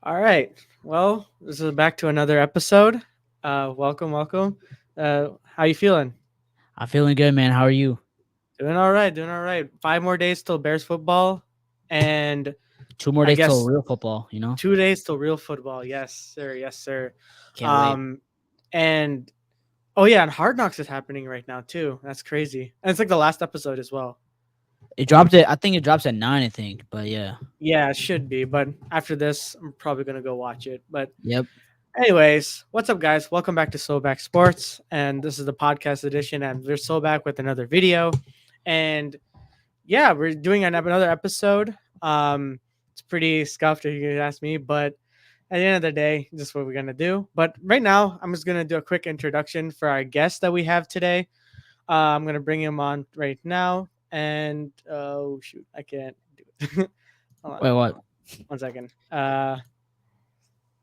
All right. Well, this is back to another episode. Welcome. How you feeling? I'm feeling good, man. How are you? Doing all right. 5 more days till Bears football, and 2 more I days till guess real football. 2 days till real football. Yes, sir. Yes, sir. Can't wait. Um, and oh yeah, and Hard Knocks is happening right now too. That's crazy, and it's like the last episode as well. I think it drops at 9, I think. But yeah. Yeah, it should be, but after this, I'm probably gonna go watch it. But Yep. anyways, what's up, guys? Welcome back to Sobacksports, and this is the podcast edition. And we're so back with another video, and yeah, we're doing another episode. It's pretty scuffed if you ask me, but at the end of the day, this is what we're gonna do. But right now, I'm just gonna do a quick introduction for our guest that we have today. I'm gonna bring him on right now, and oh shoot, I can't do it. Hold on, Wait, what? 1 second. Oh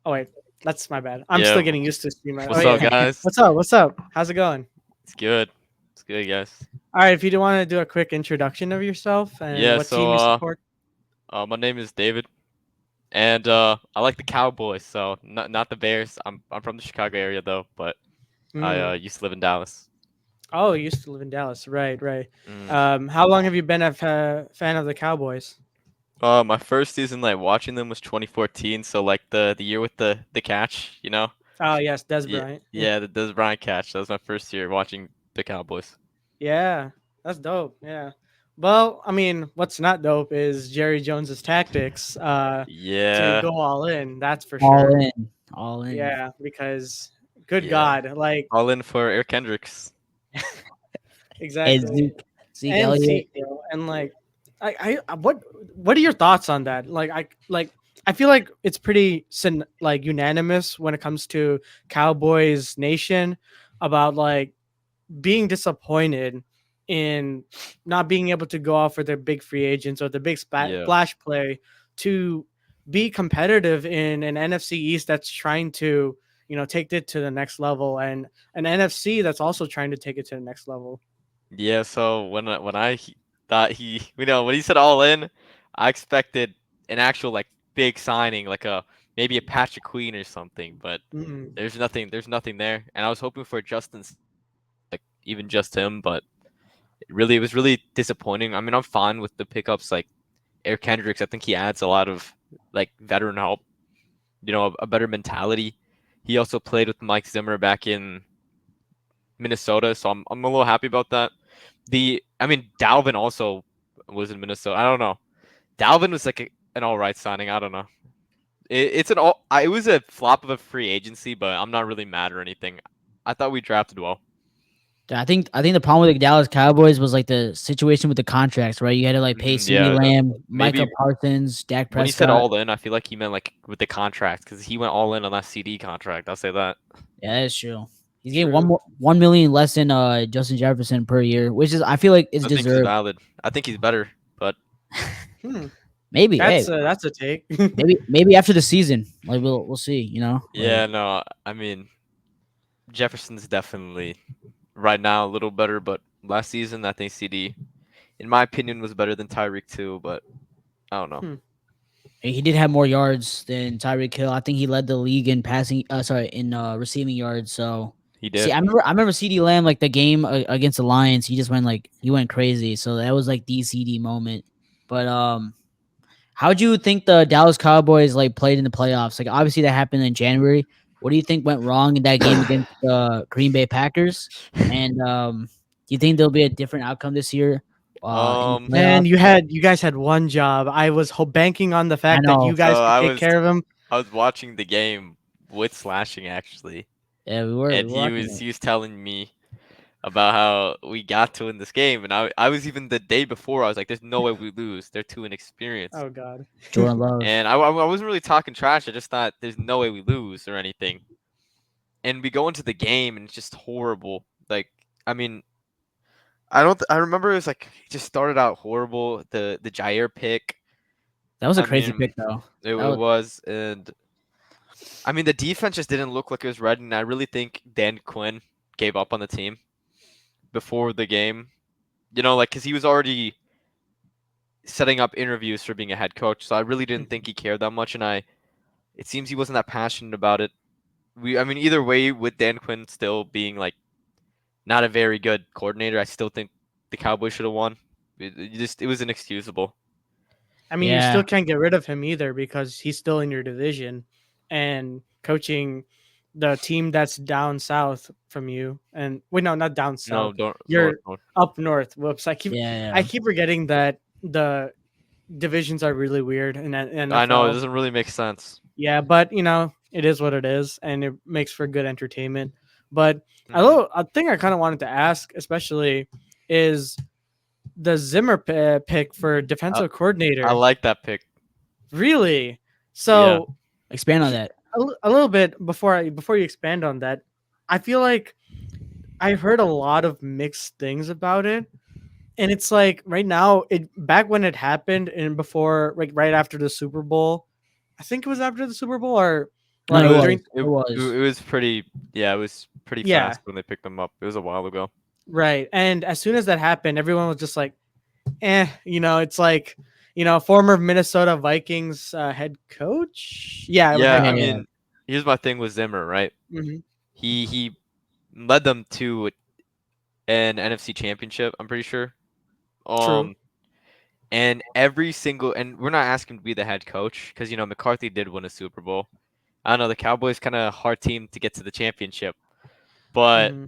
wait, that's my bad. I'm still Yeah, getting used to streaming. Oh what's up, yeah. guys? What's up? How's it going? It's good. It's good, guys. All right, if you do want to do a quick introduction of yourself and Yeah, what team you support. my name is David, and I like the Cowboys. So not the Bears. I'm from the Chicago area though, but I Mm. used to live in Dallas. Oh, you used to live in Dallas, right? Right. Mm. How long have you been a fan of the Cowboys? My first season like watching them was 2014. So like the year with the catch, Oh yes, Des Yeah, Bryant. yeah, the Des Bryant catch. That was my first year watching the Cowboys. Yeah, that's dope. Yeah. Well, I mean, what's not dope is Jerry Jones's tactics to Yeah, go all in. That's for All sure. in. All in. Yeah, because good yeah. God, like All in for Eric Kendricks. Hey, exactly. Zeke And Elliott. Zeke, and like, what are your thoughts on that? I feel like it's pretty unanimous when it comes to Cowboys Nation about like being disappointed in not being able to go out for their big free agents or the big Yeah. splash play to be competitive in an NFC East that's trying to take it to the next level, and an NFC that's also trying to take it to the next level. Yeah, so thought when he said all in, I expected an actual like big signing, like a maybe a Patrick Queen or something, but Mm. there's nothing there. And I was hoping for like even just him, but it was really disappointing. I mean, I'm fine with the pickups like Eric Kendricks. I think he adds a lot of like veteran help, a better mentality. He also played with Mike Zimmer back in Minnesota, so I'm a little happy about that. I mean, Dalvin also was in Minnesota. I don't know. Dalvin was like an all right signing. I don't know. It was a flop of a free agency, but I'm not really mad or anything. I thought we drafted well. I think the problem with the Dallas Cowboys was like the situation with the contracts, right? You had to like pay CD Yeah, Lamb, Micah maybe Parsons, Dak when he said Prescott. all in, I feel like he meant like with the contract because he went all in on that CD contract. I'll say that. Yeah, that's true. He's getting True. 1 million less than Justin Jefferson per year, which is I feel like it's I think he's deserved. valid. I think he's better, but Hmm. Maybe, hey, That's a take. maybe after the season, like we'll see. Like yeah, no. I mean, Jefferson's definitely right now a little better, but last season I think CD, in my opinion, was better than Tyreek too. But I don't know. Hmm. he did have more yards than Tyreek Hill. I think he led the league in passing. Sorry, in receiving yards. So He see, did. I remember CD Lamb like the game against the Lions. He went crazy. So that was like the CD moment. But how'd you think the Dallas Cowboys like played in the playoffs? Like obviously that happened in January. What do you think went wrong in that game against the Green Bay Packers? And do you think there'll be a different outcome this year in the Um, playoffs? Man, you guys had one job. I was banking on the I fact that you know. so guys could take care of him. I was watching the game with Slashing actually, Yeah, we and were watching it. he was telling me about how we got to win this game, and I was even the day before I was like, "There's no way we lose. They're too inexperienced." Oh God. Jordan Love. And I wasn't really talking trash. I just thought there's no way we lose or anything. And we go into the game and it's just horrible. Like, I mean, I remember it was like it just started out horrible. The Jair pick. That was a I crazy mean, pick though. it That was was, and I mean the defense just didn't look like it was ready. And I really think Dan Quinn gave up on the team before the game. Like because he was already setting up interviews for being a head coach. So I really didn't think he cared that much. And it seems he wasn't that passionate about it. I mean, either way, with Dan Quinn still being like not a very good coordinator, I still think the Cowboys should have won. It was inexcusable. I mean, you Yeah, still can't get rid of him either because he's still in your division and coaching the team that's down south from you. And wait, no, not down No, south. don't You're north. up north. Whoops. I yeah. keep forgetting that the divisions are really weird in I know it NFL. doesn't really make sense. Yeah, but it is what it is, and it makes for good entertainment. But Hmm. a thing I kind of wanted to ask, especially, is the Zimmer pick for I, defensive I coordinator. like that pick. Really? Yeah. So Expand on that. a little bit before you expand on that, I feel like I've heard a lot of mixed things about it. And it's like right now, it back when it happened and before, like right after the Super Bowl, I think it was after the Super Bowl or No, It it like was was. during, It it was. was pretty yeah, it was pretty yeah, fast when they picked him up. It was a while ago. right. And as soon as that happened, everyone was just like, it's like, former Minnesota Vikings head coach. Yeah, Yeah, head I Yeah, coach. yeah. mean, here's my thing with Zimmer, right? Hmm. He led them to an NFC championship, I'm pretty sure. True. Um and every single and we're not asking to be the head coach because McCarthy did win a Super Bowl. I don't know, the Cowboys kind of hard team to get to the championship. But Hmm.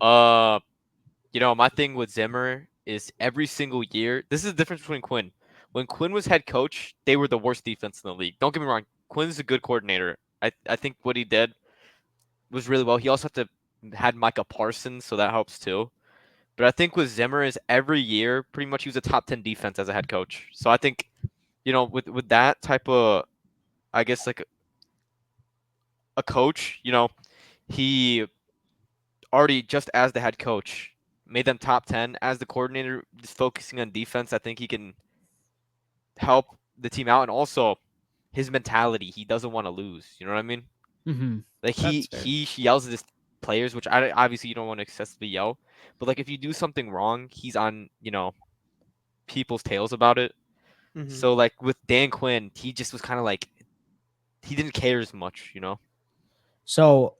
my thing with Zimmer is every single year, this is the difference between Quinn. When Quinn was head coach, they were the worst defense in the league. Don't get me wrong, Quinn's a good coordinator. I think what he did was really well. He also had Micah Parsons, so that helps too. But I think with Zimmer is every year, pretty much he was a top 10 defense as a head coach. So I think, with that type of, I guess like a coach, he already just as the head coach made them top 10 as the coordinator, just focusing on defense. I think he can help the team out, and also his mentality. He doesn't want to lose. You know what I mean? Hmm. Like That's fair. he yells at his players, which I obviously you don't want to excessively yell, but like if you do something wrong, he's on people's tails about it. Hmm. So like with Dan Quinn, he just was kind of like he didn't care as much. So,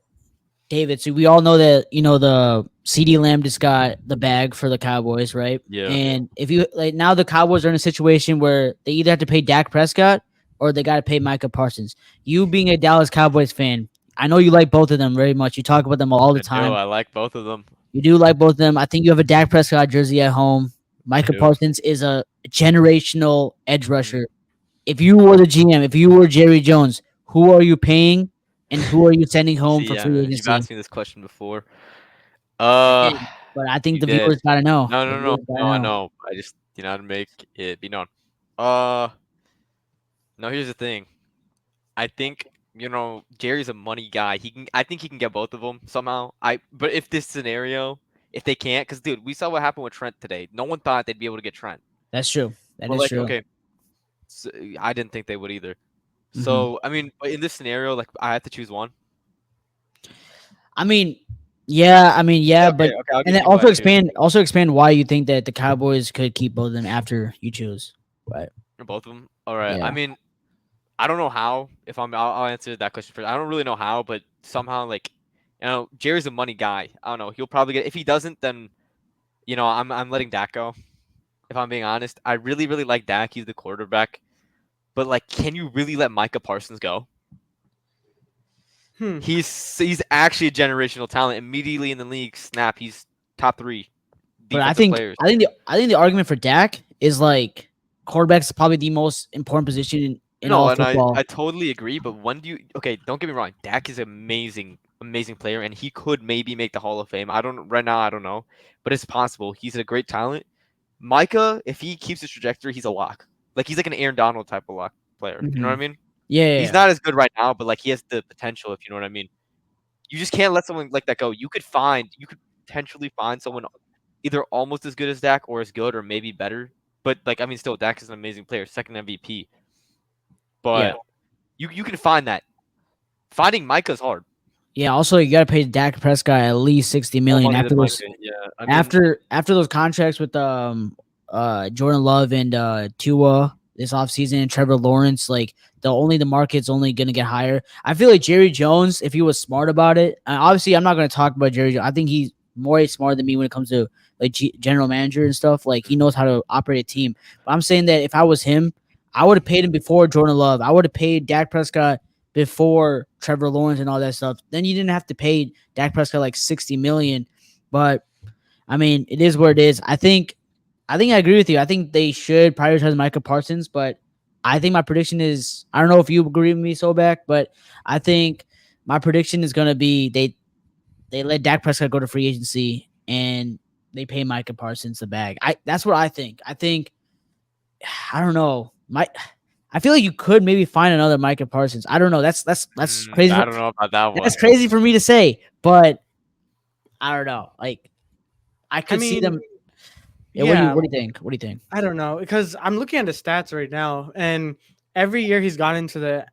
David, so we all know that the CD Lamb just got the bag for the Cowboys, right? Yeah. And if you like now, the Cowboys are in a situation where they either have to pay Dak Prescott or they got to pay Micah Parsons. You being a Dallas Cowboys fan, I know you like both of them very much. You talk about them all the I do. time. I like both of them. You do like both of them. I think you have a Dak Prescott jersey at home. I Micah do. Parsons is a generational edge Mhm. rusher. If you were the GM, if you were Jerry Jones, who are you paying and who are you sending home See, for free yeah, you've agency? asked me this question before. I Uh, did, but I think you the did. viewers gotta know. No, The no, no, viewers gotta no. I know. know. I just to make it be known. Uh, no. Here's the thing. I think Jerry's a money guy. I think he can get both of them somehow. But if this scenario, if they can't, because dude, we saw what happened with Trent today. No one thought they'd be able to get Trent. That's true. That But is like, true. okay, so I didn't think they would either. Hmm. So I mean, but in this scenario, like I have to choose one. I mean, yeah. I mean, yeah. Yeah, But okay, I'll and give then you what I choose. also expand why you think that the Cowboys could keep both of them after you choose. Right. Both of them. All right. I Yeah. mean, I don't know how. If I'll answer that question first. I don't really know how, but somehow like, Jerry's a money guy. I don't know. He'll probably get. If he doesn't, then I'm letting Dak go. If I'm being honest, I really really like Dak. He's the quarterback. But like, can you really let Micah Parsons go? Hmm. He's actually a generational talent. Immediately in the league, snap. He's top 3 But I defensive think players. I think the argument for Dak is like quarterback's probably the most important position in No, all and I football. totally agree. But when do you? Okay, don't get me wrong. Dak is amazing, amazing player, and he could maybe make the Hall of Fame. I don't right now. I don't know, but it's possible. He's a great talent. Micah, if he keeps his trajectory, he's a lock. Like he's like an Aaron Donald type of lock player. You know what I Hmm. mean? Yeah, yeah, He's yeah. not as good right now, but like he has the potential. If you know what I mean. You just can't let someone like that go. You could potentially find someone either almost as good as Dak or as good or maybe better. But like I mean, still Dak is an amazing player, second MVP. Yeah. But you can find that. Finding Micah's hard. Yeah. Also, you got to pay Dak Prescott at least 60 More million money than after Micah. those Yeah, I mean, after those contracts with Jordan Love and Tua. this offseason, and Trevor Lawrence, like the market's only gonna get higher. I feel like Jerry Jones, if he was smart about it, obviously I'm not gonna talk about Jerry Jones. I think he's more smarter than me when it comes to like general manager and stuff. Like he knows how to operate a team. But I'm saying that if I was him, I would have paid him before Jordan Love. I would have paid Dak Prescott before Trevor Lawrence and all that stuff. Then you didn't have to pay Dak Prescott like $60 million. But I mean, it is what it is. I agree with you. I think they should prioritize Micah Parsons, but I think my prediction is, I don't know if you agree with me, Soback, but I think my prediction is going to be they let Dak Prescott go to free agency and they pay Micah Parsons the bag. That's what I think. I don't know. I feel like you could maybe find another Micah Parsons. I don't know. That's crazy. I don't know about that one. That's crazy for me to say, but I don't know. Like I could see them. Yeah, what do you think? What do you think? I don't know, because I'm looking at the stats right now, and every year he's gone into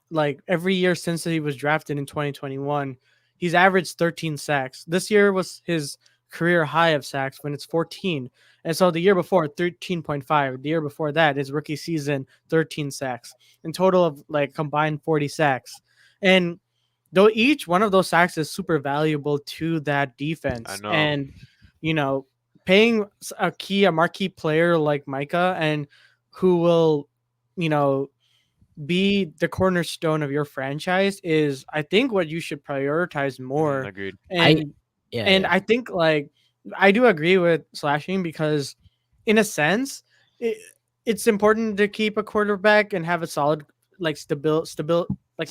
every year since he was drafted in 2021, he's averaged 13 sacks. This year was his career high of sacks when it's 14. And so the year before, 13.5. The year before that, his rookie season, 13 sacks. In total of combined 40 sacks. And though each one of those sacks is super valuable to that defense. I know. And, paying a marquee player like Micah, and who will, be the cornerstone of your franchise, is I think what you should prioritize more. Agreed. And I think I do agree with Slashing, because in a sense it's important to keep a quarterback and have a solid stable I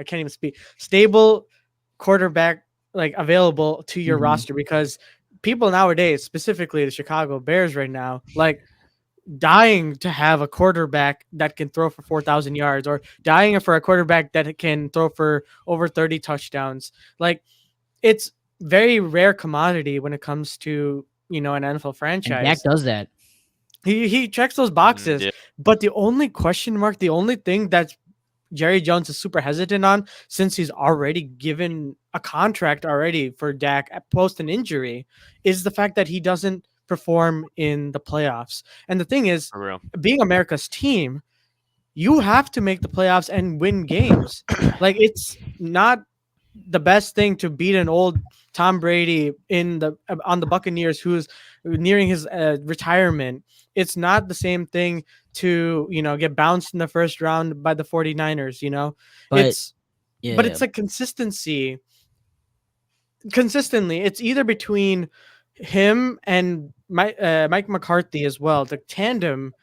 can't even speak, stable quarterback available to your roster, because people nowadays, specifically the Chicago Bears right now, dying to have a quarterback that can throw for 4,000 yards, or dying for a quarterback that can throw for over 30 touchdowns. It's very rare commodity when it comes to, an NFL franchise. And Dak does that. He checks those boxes. Yeah. But the only question mark, the only thing that Jerry Jones is super hesitant on, since he's already given a contract already for Dak post an injury, is the fact that he doesn't perform in the playoffs. And the thing is, being America's team, you have to make the playoffs and win games. It's not the best thing to beat an old Tom Brady on the Buccaneers who's nearing his retirement. It's not the same thing to, get bounced in the first round by the 49ers, but it's consistency. Consistently, it's either between him and Mike McCarthy as well. The tandem,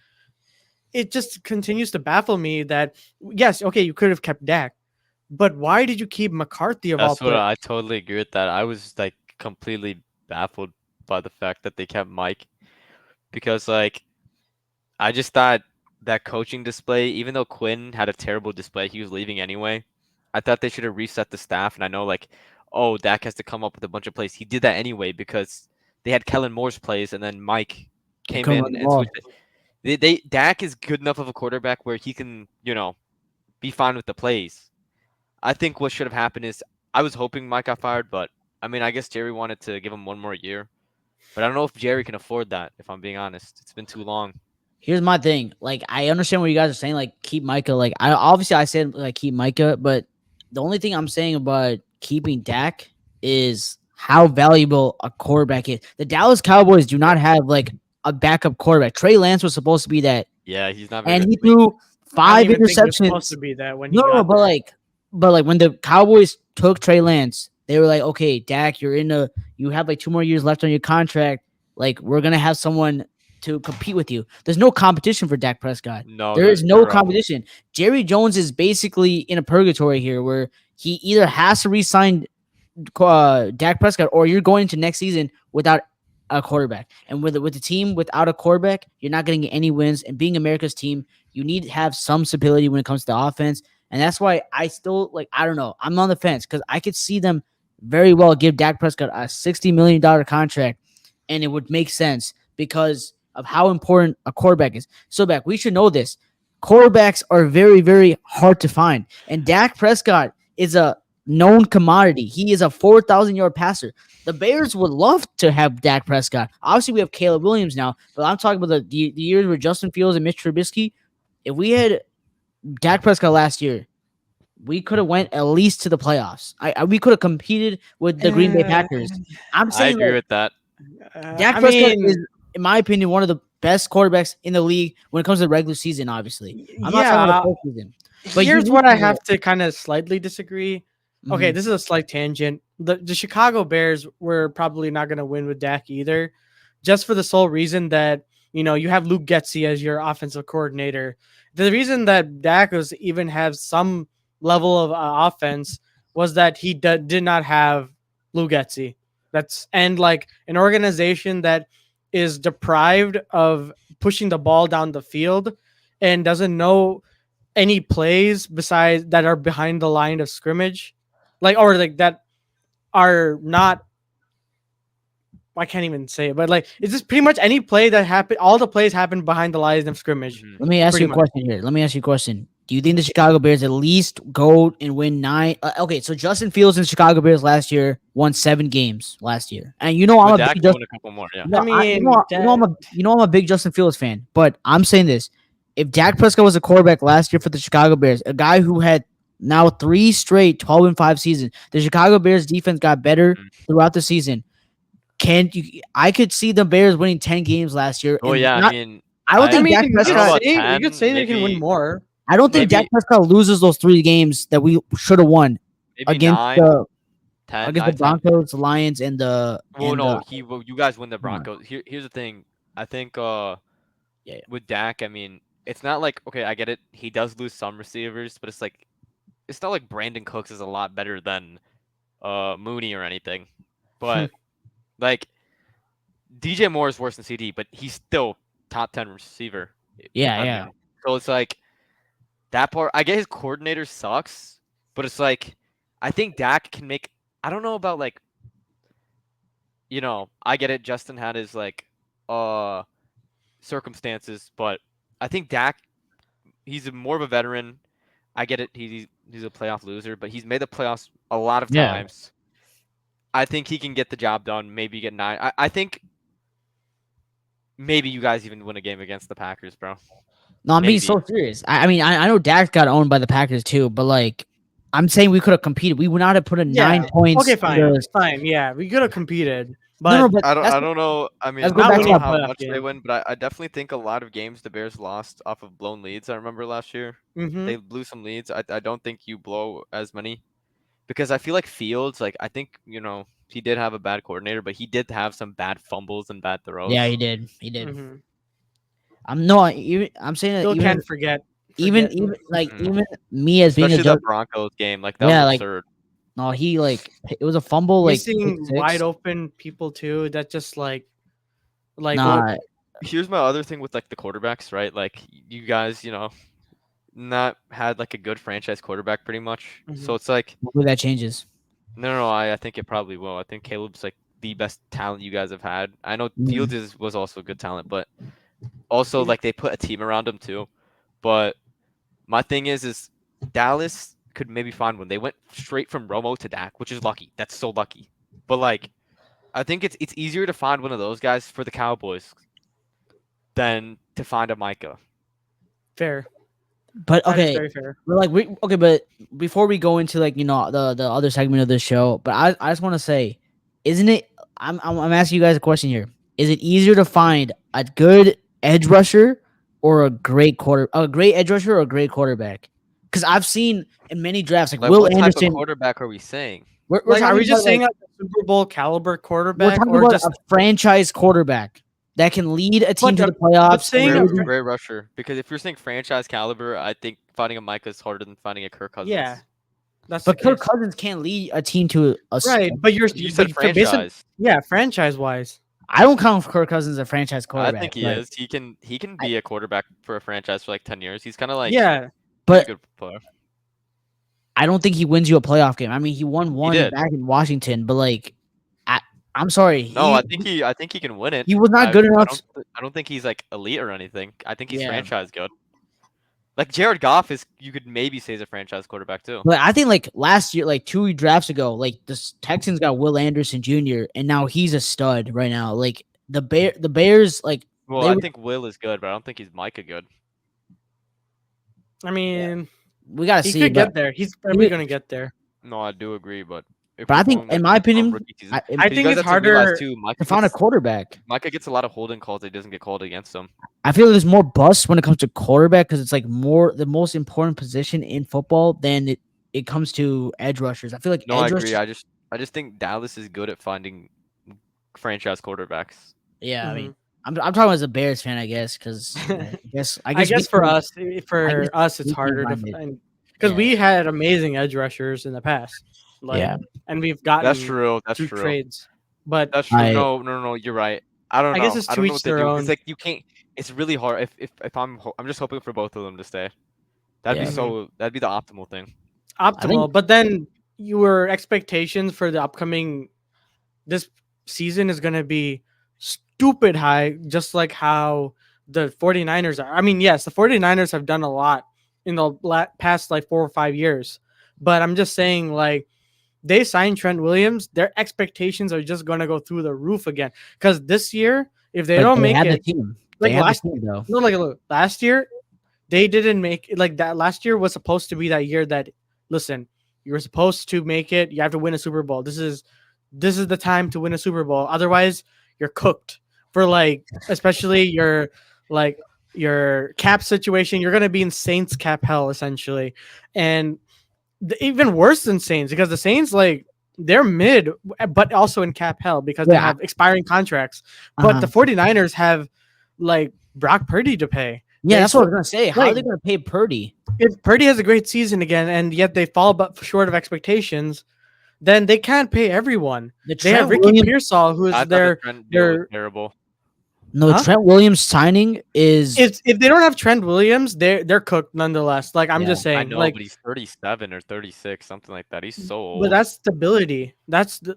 it just continues to baffle me that, yes, okay, you could have kept Dak, but why did you keep McCarthy of all players? I totally agree with that. I was completely baffled by the fact that they kept Mike, because I just thought that coaching display, even though Quinn had a terrible display, he was leaving anyway. I thought they should have reset the staff, and I know Dak has to come up with a bunch of plays. He did that anyway because they had Kellen Moore's plays, and then Mike came in and switched it. Dak is good enough of a quarterback where he can, be fine with the plays. I think what should have happened is, I was hoping Mike got fired, but I mean, I guess Jerry wanted to give him one more year. But I don't know if Jerry can afford that, if I'm being honest. It's been too long. Here's my thing. I understand what you guys are saying. Keep Micah. I said keep Micah, but the only thing I'm saying about keeping Dak is how valuable a quarterback is. The Dallas Cowboys do not have a backup quarterback. Trey Lance was supposed to be that. Yeah, he's not. Very and good he threw 5 interceptions. Supposed to be that when but when the Cowboys took Trey Lance, they were like, okay, Dak, you have 2 more years left on your contract. We're gonna have someone to compete with you. There's no competition for Dak Prescott. No, there is no competition. Jerry Jones is basically in a purgatory here, where he either has to re-sign Dak Prescott, or you're going into next season without a quarterback. And with the team without a quarterback, you're not getting any wins. And being America's team, you need to have some stability when it comes to offense. And that's why I still I don't know. I'm on the fence, because I could see them very well give Dak Prescott a $60 million contract, and it would make sense because of how important a quarterback is. So we should know this. Quarterbacks are very, very hard to find. And Dak Prescott is a known commodity. He is a 4,000-yard passer. The Bears would love to have Dak Prescott. Obviously, we have Caleb Williams now, but I'm talking about the years where Justin Fields and Mitch Trubisky, if we had Dak Prescott last year, we could have went at least to the playoffs. We could have competed with the Green Bay Uh, Packers. I'm I saying agree like with that. Dak I Prescott is, mean, in my opinion, one of the best quarterbacks in the league when it comes to the regular season. Obviously, I'm not talking about yeah. the postseason. But you Here's need what I to know. have to kind of slightly disagree. Okay, Mhm. this is a slight tangent. The Chicago Bears were probably not going to win with Dak either, just for the sole reason that you have Luke Getzey as your offensive coordinator. The reason that Dak was even have some level of offense was that he did not have Luke Getzey. That's and like an organization that is deprived of pushing the ball down the field and doesn't know any plays besides that are behind the line of scrimmage, like or like that are not. I can't even say it, but like it's just pretty much any play that happen. All the plays happen behind the line of scrimmage, Mhm. Let me ask pretty you a much. question here. Let me ask you a question. Do you think the Chicago Bears at least go and win 9? Okay, so Justin Fields and Chicago Bears last year won 7 games last year, and I'm With a Dak big to win Justin. a couple more, yeah. I mean, I'm a big Justin Fields fan. But I'm saying this: if Dak Prescott was a quarterback last year for the Chicago Bears, a guy who had now 3 straight 12-5 seasons, the Chicago Bears defense got better Mhm. throughout the season. Can you? I could see the Bears winning 10 games last year, Oh and yeah, I not. mean, I don't I think I Dak mean, I don't know Prescott. about we could 10, say they can win maybe more. I don't think Dak maybe Prescott loses those 3 games that we should have won maybe against 9, the 10, against the 9, 10. Broncos, the Lions, and the Well, and no, the. you guys win the Come on. Broncos. Here's the thing. I think Yeah, with Dak, I mean, it's not like okay, I get it. He does lose some receivers, but it's not like Brandon Cooks is a lot better than Mooney or anything. yeah. But like DJ Moore is worse than CD, but he's still top 10 receiver. Yeah, I yeah. mean, so it's like that part. I get his coordinator sucks, but it's like I think Dak can make. I don't know about like I get it. Justin had his like uh circumstances, but I think Dak more of a veteran. I get it. He's a playoff loser, but he's made the playoffs a lot of Yeah. times. I think he can get the job done. Maybe get 9. I think maybe you guys even win a game against the Packers, bro. No, I'm being Maybe. so serious. I mean, I know Dak got owned by the Packers too, but like, I'm saying we could have competed. We would not have put a Yeah. 9 points Okay, in fine, the. fine. Yeah, we could have competed, No, no, but but I don't know. I let's mean, go I not back don't to winning know a that. how playoff much they game. win, but I definitely think a lot of games the Bears lost off of blown leads. I remember last year Mm-hmm. they blew some leads. I don't think you blow as many because I feel like Fields, like I think he did have a bad coordinator, but he did have some bad fumbles and bad Yeah, throws. he did. He did. Mm-hmm. I'm no. Even I'm saying that Still can't forget. Mhm. even me as being a Especially judge. that Broncos game, like that was Yeah, like absurd. no, he like it was a fumble, like pick Missing wide 6. open people too. That just like Well, Nah, here's my other thing with like the quarterbacks, right? Like you guys, not had like a good franchise quarterback pretty much. So Mhm. it's like hopefully that changes. no, I think it probably will. I think Caleb's like the best talent you guys have had. I know Mm. Fields was also a good talent, but also like they put a team around him too. But my thing is Dallas could maybe find one. They went straight from Romo to Dak, which is lucky. That's so lucky. But like I think it's easier to find one of those guys for the Cowboys than to find a Micah. fair. But That is okay, very fair. we're like we okay, but before we go into like the other segment of the show, but I just want to say, isn't it? I'm asking you guys a question here. Is it easier to find a good edge rusher or a great edge rusher or a great quarterback? Because I've seen in many drafts like Like Will what type of Anderson. quarterback are we saying? We're Like, are talking we just about like saying like a Super Bowl caliber we're quarterback, talking or about a just franchise quarterback that can lead a team but to the but playoffs and saying Great, maybe. great rusher. Because if you're saying franchise caliber, I think finding a Micah is harder than finding a Kirk yeah, Cousins. that's the But Kirk case, Cousins can't lead a team to right? But You said but for basically franchise. yeah, franchise wise, I don't count Kirk Cousins as a franchise I quarterback, think he but is. He can I, be a quarterback for a franchise for like 10 years. He's kind of like yeah, he's a but good player. I don't think he wins you a playoff game. I mean, he won He one did. back in Washington, but like, I, I'm sorry, No, I think he can win it. he was not I good I enough. don't I don't think he's like elite or anything. I think he's Yeah, franchise good. Like Jared Goff is you could maybe say is a franchise quarterback too. but I think like last year, like 2 drafts ago, like the Texans got Will Anderson Jr. and now he's a stud right now. Like the Bears, like Well, they I were think Will is good, but I don't think he's Micah good. I mean, We gotta he see, could but get there. He's he probably would- gonna get there. No, I do agree, but if but we're I think, going in like my from opinion, rookie season, I, I you think guys it's have to realize harder. too, to find a quarterback. Micah gets a lot of holding calls that he doesn't get called against him. I feel there's more busts when it comes to quarterback because it's like more the most important position in football than it comes to edge rushers. I feel like No, I edge agree. rushers. I just think Dallas is good at finding franchise quarterbacks. Yeah, I Mhm. mean, I'm talking as a Bears fan, I guess, because I I guess guess for us, it's we can't harder to find it. find because Yeah, we had amazing edge rushers in the past, like, yeah. and we've That's gotten true. That's through true. trades. But That's true. I No, no, no. You're right. I don't I guess know. it's I to don't know each what to their do because own. like you can't. It's really hard. If I'm just hoping for both of them to stay. That'd be yeah. Mhm. so. That'd be the optimal thing. I think Optimal. But then your expectations for the upcoming this season is going to be stupid high, just like how the 49ers are. I mean, yes, the 49ers have done a lot in the past like 4 or 5 years, but I'm just saying, like, they signed Trent Williams, their expectations are just going to go through the roof again. Because this year, if they but don't they make have the it, team. They like have the last, team though. no, like look, last year they didn't make it. Like that last year was supposed to be that year that, listen, you were supposed to make it. You have to win a Super Bowl. This is the time to win a Super Bowl. Otherwise, you're cooked for, like, especially like your cap situation. You're gonna be in Saints cap hell essentially, and even worse than Saints, because the Saints, like, they're mid, but also in cap hell because they Yeah. have expiring contracts. But the 49ers have, like, Brock Purdy to pay. Yeah, They that's what I still, was gonna say. How are like, they gonna pay Purdy? if Purdy has a great season again and yet they fall but short of expectations, then they can't pay everyone. The They have Trent Ricky Williams, Pearsall, who I is thought the their Trent deal was their terrible. no, huh? Trent Williams signing is If they don't have Trent Williams, they're cooked nonetheless. Like, I'm Yeah, just I saying, know, like, but he's 37 or 36, something like that. He's so but old. that's stability.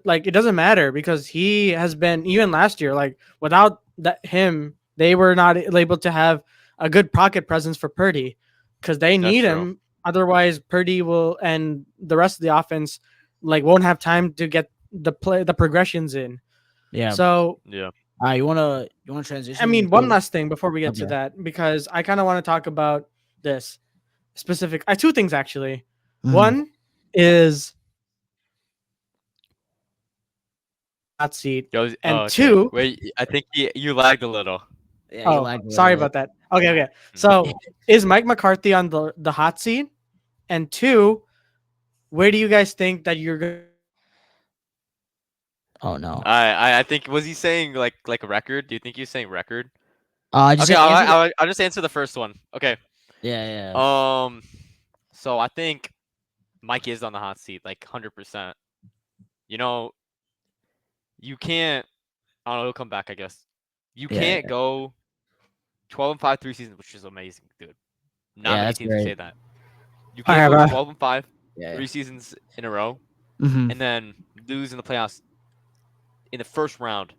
Like, it doesn't matter because he has been, even last year, like, without him, they were not able to have a good pocket presence for Purdy because they That's need true. him. Otherwise, Purdy will, and the rest of the offense, like, won't have time to get the progressions in. yeah. So, Yeah. You wanna transition? I mean, one last thing before we get to Okay. that, because I kind of want to talk about this specific. Two things actually. Mhm. One is hot seat, and Okay. two. Wait, I think you lagged a little. Yeah, Oh, sorry about that. Okay. So, is Mike McCarthy on the hot seat? And two, where do you guys think that you're going? Oh no. I think, was he saying like a record? Do you think he was saying record? Just Okay, answer I'll just answer the first one. Okay. yeah. So I think Mike is on the hot seat, like 100%. You know, you can't. I don't know. He'll come back, I guess. You Yeah, can't go 12-5 3 seasons, which is amazing, dude. Not Yeah, many that's teams can say great. that. You All can't right, go bro. 12-5 Yeah. 3 seasons in a row, Mhm. and then lose in the playoffs in the first round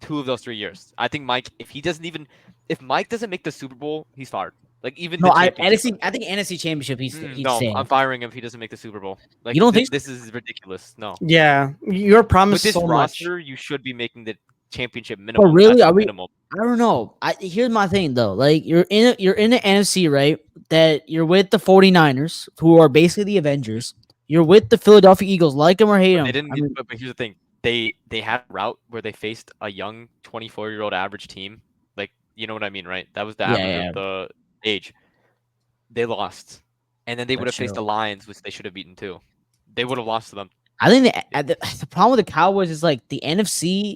2 of those 3 years. I think Mike, if Mike doesn't make the Super Bowl, he's fired. Like, even No, the I championship. think NFC Championship. He's No, staying. I'm firing him if he doesn't make the Super Bowl. Like, You don't think so? this is ridiculous. No. Yeah, you're With promised this so much. roster, you should be making the championship minimum. But really, That's are we? minimum. I don't know. Here's my thing though. Like you're in the NFC, right? That you're with the 49ers, who are basically the Avengers. You're with the Philadelphia Eagles, like them or hate But they them. didn't. But here's the thing: they had a route where they faced a young 24-year-old average team. Like, you know what I mean, right? That was the average Yeah. of the age. They lost, and then they would have That's faced true. the Lions, which they should have beaten too. They would have lost to them. I think the problem with the Cowboys is like the NFC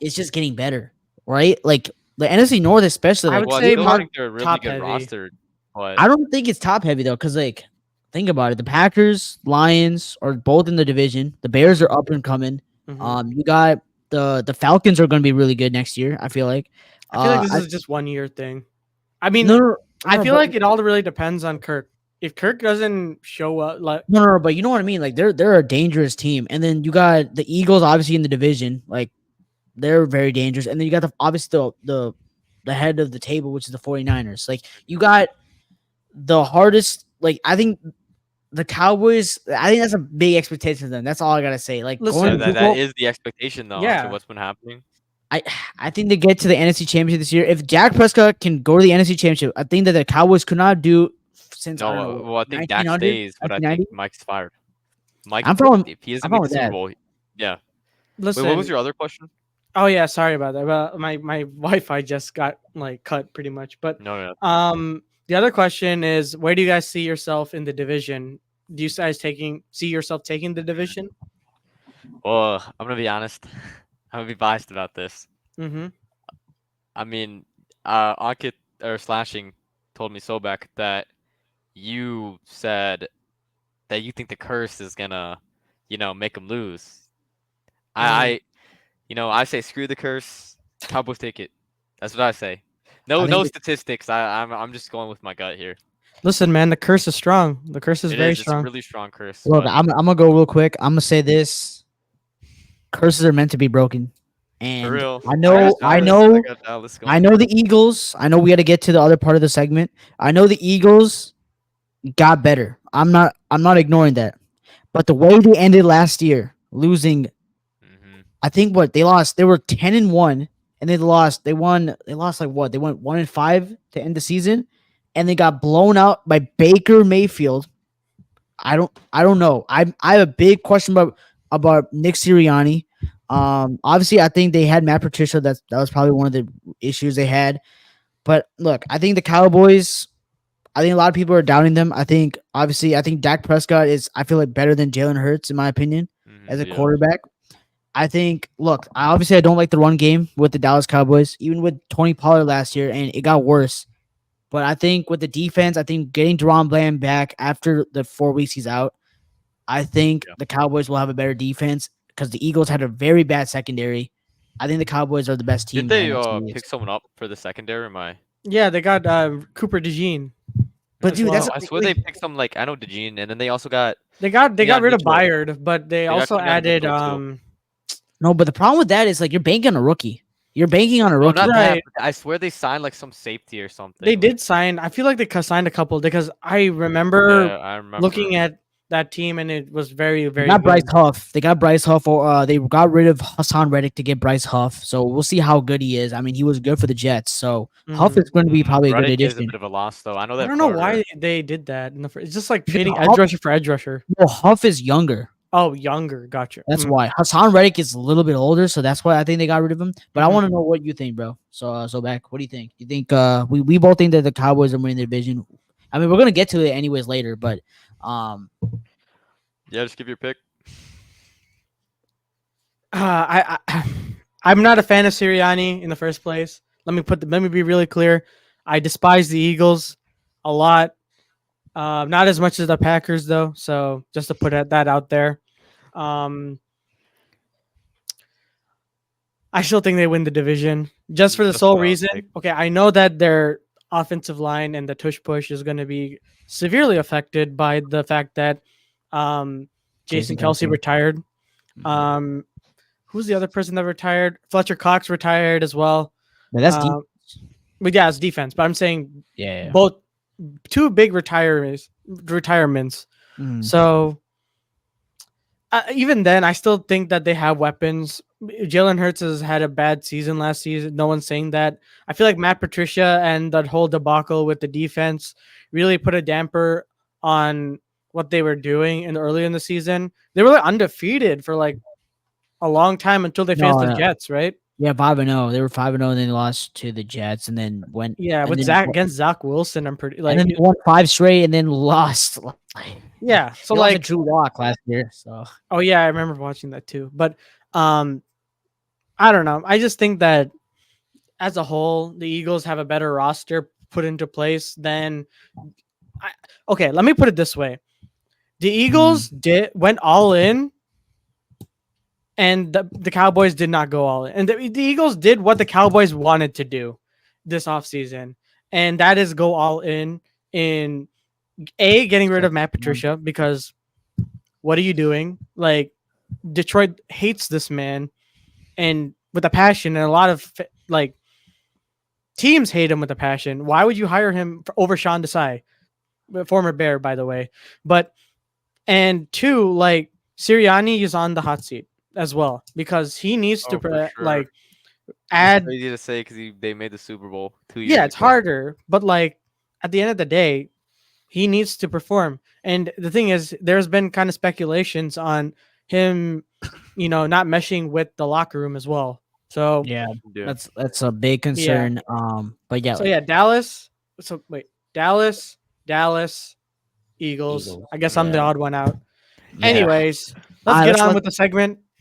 is just getting better, right? Like the NFC North, especially. I Like, would Well, I say still more think they're a really top good heavy. roster, but I don't think it's top heavy though, because like think about it, the Packers, Lions are both in the division. The Bears are up and coming. Mhm. You got the Falcons are going to be really good next year. I feel like. I feel like this I- is just 1 year thing. I mean, no, I feel but- like it all really depends on Kirk. If Kirk doesn't show up, like, no, but you know what I mean. Like they're a dangerous team, and then you got the Eagles, obviously in the division. Like they're very dangerous, and then you got obviously the head of the table, which is the 49ers. Like you got the hardest. Like I think the Cowboys. I think that's a big expectation for them. That's all I gotta say. Like Listen, going to that Super Bowl, is the expectation though. Yeah. After what's been happening. I think they get to the NFC Championship this year. If Dak Prescott can go to the NFC Championship, I think that the Cowboys could not do since I don't No, know well, I think Dak 1900, stays, but I think 1990. Mike's fired. Mike, I'm from if he doesn't I'm make from the with Super that. Bowl, yeah. Wait, what was Listen. your other question? Oh yeah, sorry about that. But my Wi-Fi just got like cut pretty much. But No, no. the other question is, where do you guys see yourself in the division? Do you guys see yourself taking the division? Well, I'm gonna be honest. I'm gonna be biased about this. Mm-hmm. I mean, Ankit or Slashing told me so back that you said that you think the curse is gonna, make them lose. Mm. I, I say screw the curse. Cowboys take it. That's what I say. I No, think no statistics. I'm just going with my gut here. Listen, man, the curse is strong. The curse is It very is. It's a strong. really strong curse, look, but I'm gonna go real quick. I'm gonna say this: curses are meant to be broken, for and real, I I got know, I Dallas. I know, got Dallas I going. know the Eagles. I know we got to get to the other part of the segment. I know the Eagles got better. I'm not ignoring that. But the way they ended last year, losing, Hmm. I think what they lost, they were 10-1, and they lost like what? They went 1-5 to end the season, and they got blown out by Baker Mayfield. I don't know. I have a big question about Nick Sirianni. Obviously, I think they had Matt Patricia. That was probably one of the issues they had. But look, I think the Cowboys. I think a lot of people are doubting them. I think Dak Prescott is. I feel like better than Jalen Hurts in my opinion as a Yeah. quarterback. I think. Look, I don't like the run game with the Dallas Cowboys, even with Tony Pollard last year, and it got worse. But I think with the defense, I think getting Deron Bland back after the 4 weeks he's out, I think Yeah. the Cowboys will have a better defense because the Eagles had a very bad secondary. I think the Cowboys are the best team Didn't in the they NFC pick East. someone up for the secondary? Am I? Yeah, they got Cooper DeJean But as dude, that's No, well. I swear they picked some like I know DeJean, and then they also got They they got got rid of Mitchell. Byard, but they They got also Keanu added Mitchell too. no. But the problem with that is like you're banking on a rookie. You're banking on a No, rookie. not that. right. But I swear they signed like some safety or They something. Like, did sign. I feel like they signed a couple because I remember yeah, I remember. looking at that team and it was very, They very got Bryce good. Huff. They got Bryce Huff, or they got rid of Hassan Reddick to get Bryce Huff. So we'll see how good he is. I mean, he was good for the Jets, so Huff Hmm. is going to be probably a good Reddick is a addition. bit of a loss though. I know they I have don't know why Carter. they did that in the first. It's just like Because trading edge rusher for edge rusher. Huff is younger. Oh, younger. Gotcha. That's why Hassan Reddick is a little bit older, so that's why I think they got rid of him. But I Mhm. want to know what you think, bro. So back, what do you think? You think we both think that the Cowboys are winning the division? I mean, we're gonna get to it anyways later, but Yeah, just give your pick. I I'm not a fan of Sirianni in the first place. Let me be really clear. I despise the Eagles a lot. Not as much as the Packers though. So just to put that out there. Um, I still think they win the division just for the That's sole what I would reason. take. Okay, I know that their offensive line and the tush push is going to be severely affected by the fact that Jason Jason Kelsey Kelsey. retired. Mhm. Um, who's the other person that retired? Fletcher Cox retired as well. but that's deep. Um, but yeah, it's defense. But I'm saying Yeah. both two big retirements. Mm. So even then, I still think that they have weapons. Jalen Hurts has had a bad season last season. No one's saying that. I feel like Matt Patricia and that whole debacle with the defense really put a damper on what they were doing early in the season. They were like undefeated for like a long time until they faced No, the Jets, right? yeah, 5-0. They were 5-0, and then they lost to the Jets, and then went Yeah, and with then Zach against Zach Wilson, I'm pretty and like then they won 5 straight, and then lost. yeah. So They lost to like, Drew Lock last year. So oh yeah, I remember watching that too. But um, I don't know. I just think that as a whole, the Eagles have a better roster put into place than. I, okay, let me put it this way: the Eagles went all in, and the Cowboys did not go all in. And the Eagles did what the Cowboys wanted to do this offseason, and that is go all in getting rid of Matt Patricia because what are you doing? Like Detroit hates this man, and with a passion, and a lot of like teams hate him with a passion. Why would you hire him over Sean Desai, former Bear, by the way? But and two, like Sirianni is on the hot seat as well because he needs Oh, for to sure. like It's add. crazy to say because they made the Super Bowl 2 years Yeah, it's ago. harder, but like at the end of the day, he needs to perform. And the thing is, there's been kind of speculations on him, not meshing with the locker room as well. So Yeah, Yeah. that's a big yeah, concern. But yeah, so like yeah, Dallas. So wait, Dallas, Eagles. Eagles. I guess I'm the Yeah, odd one out. yeah. Yeah. Anyways, All let's right, get let's on let with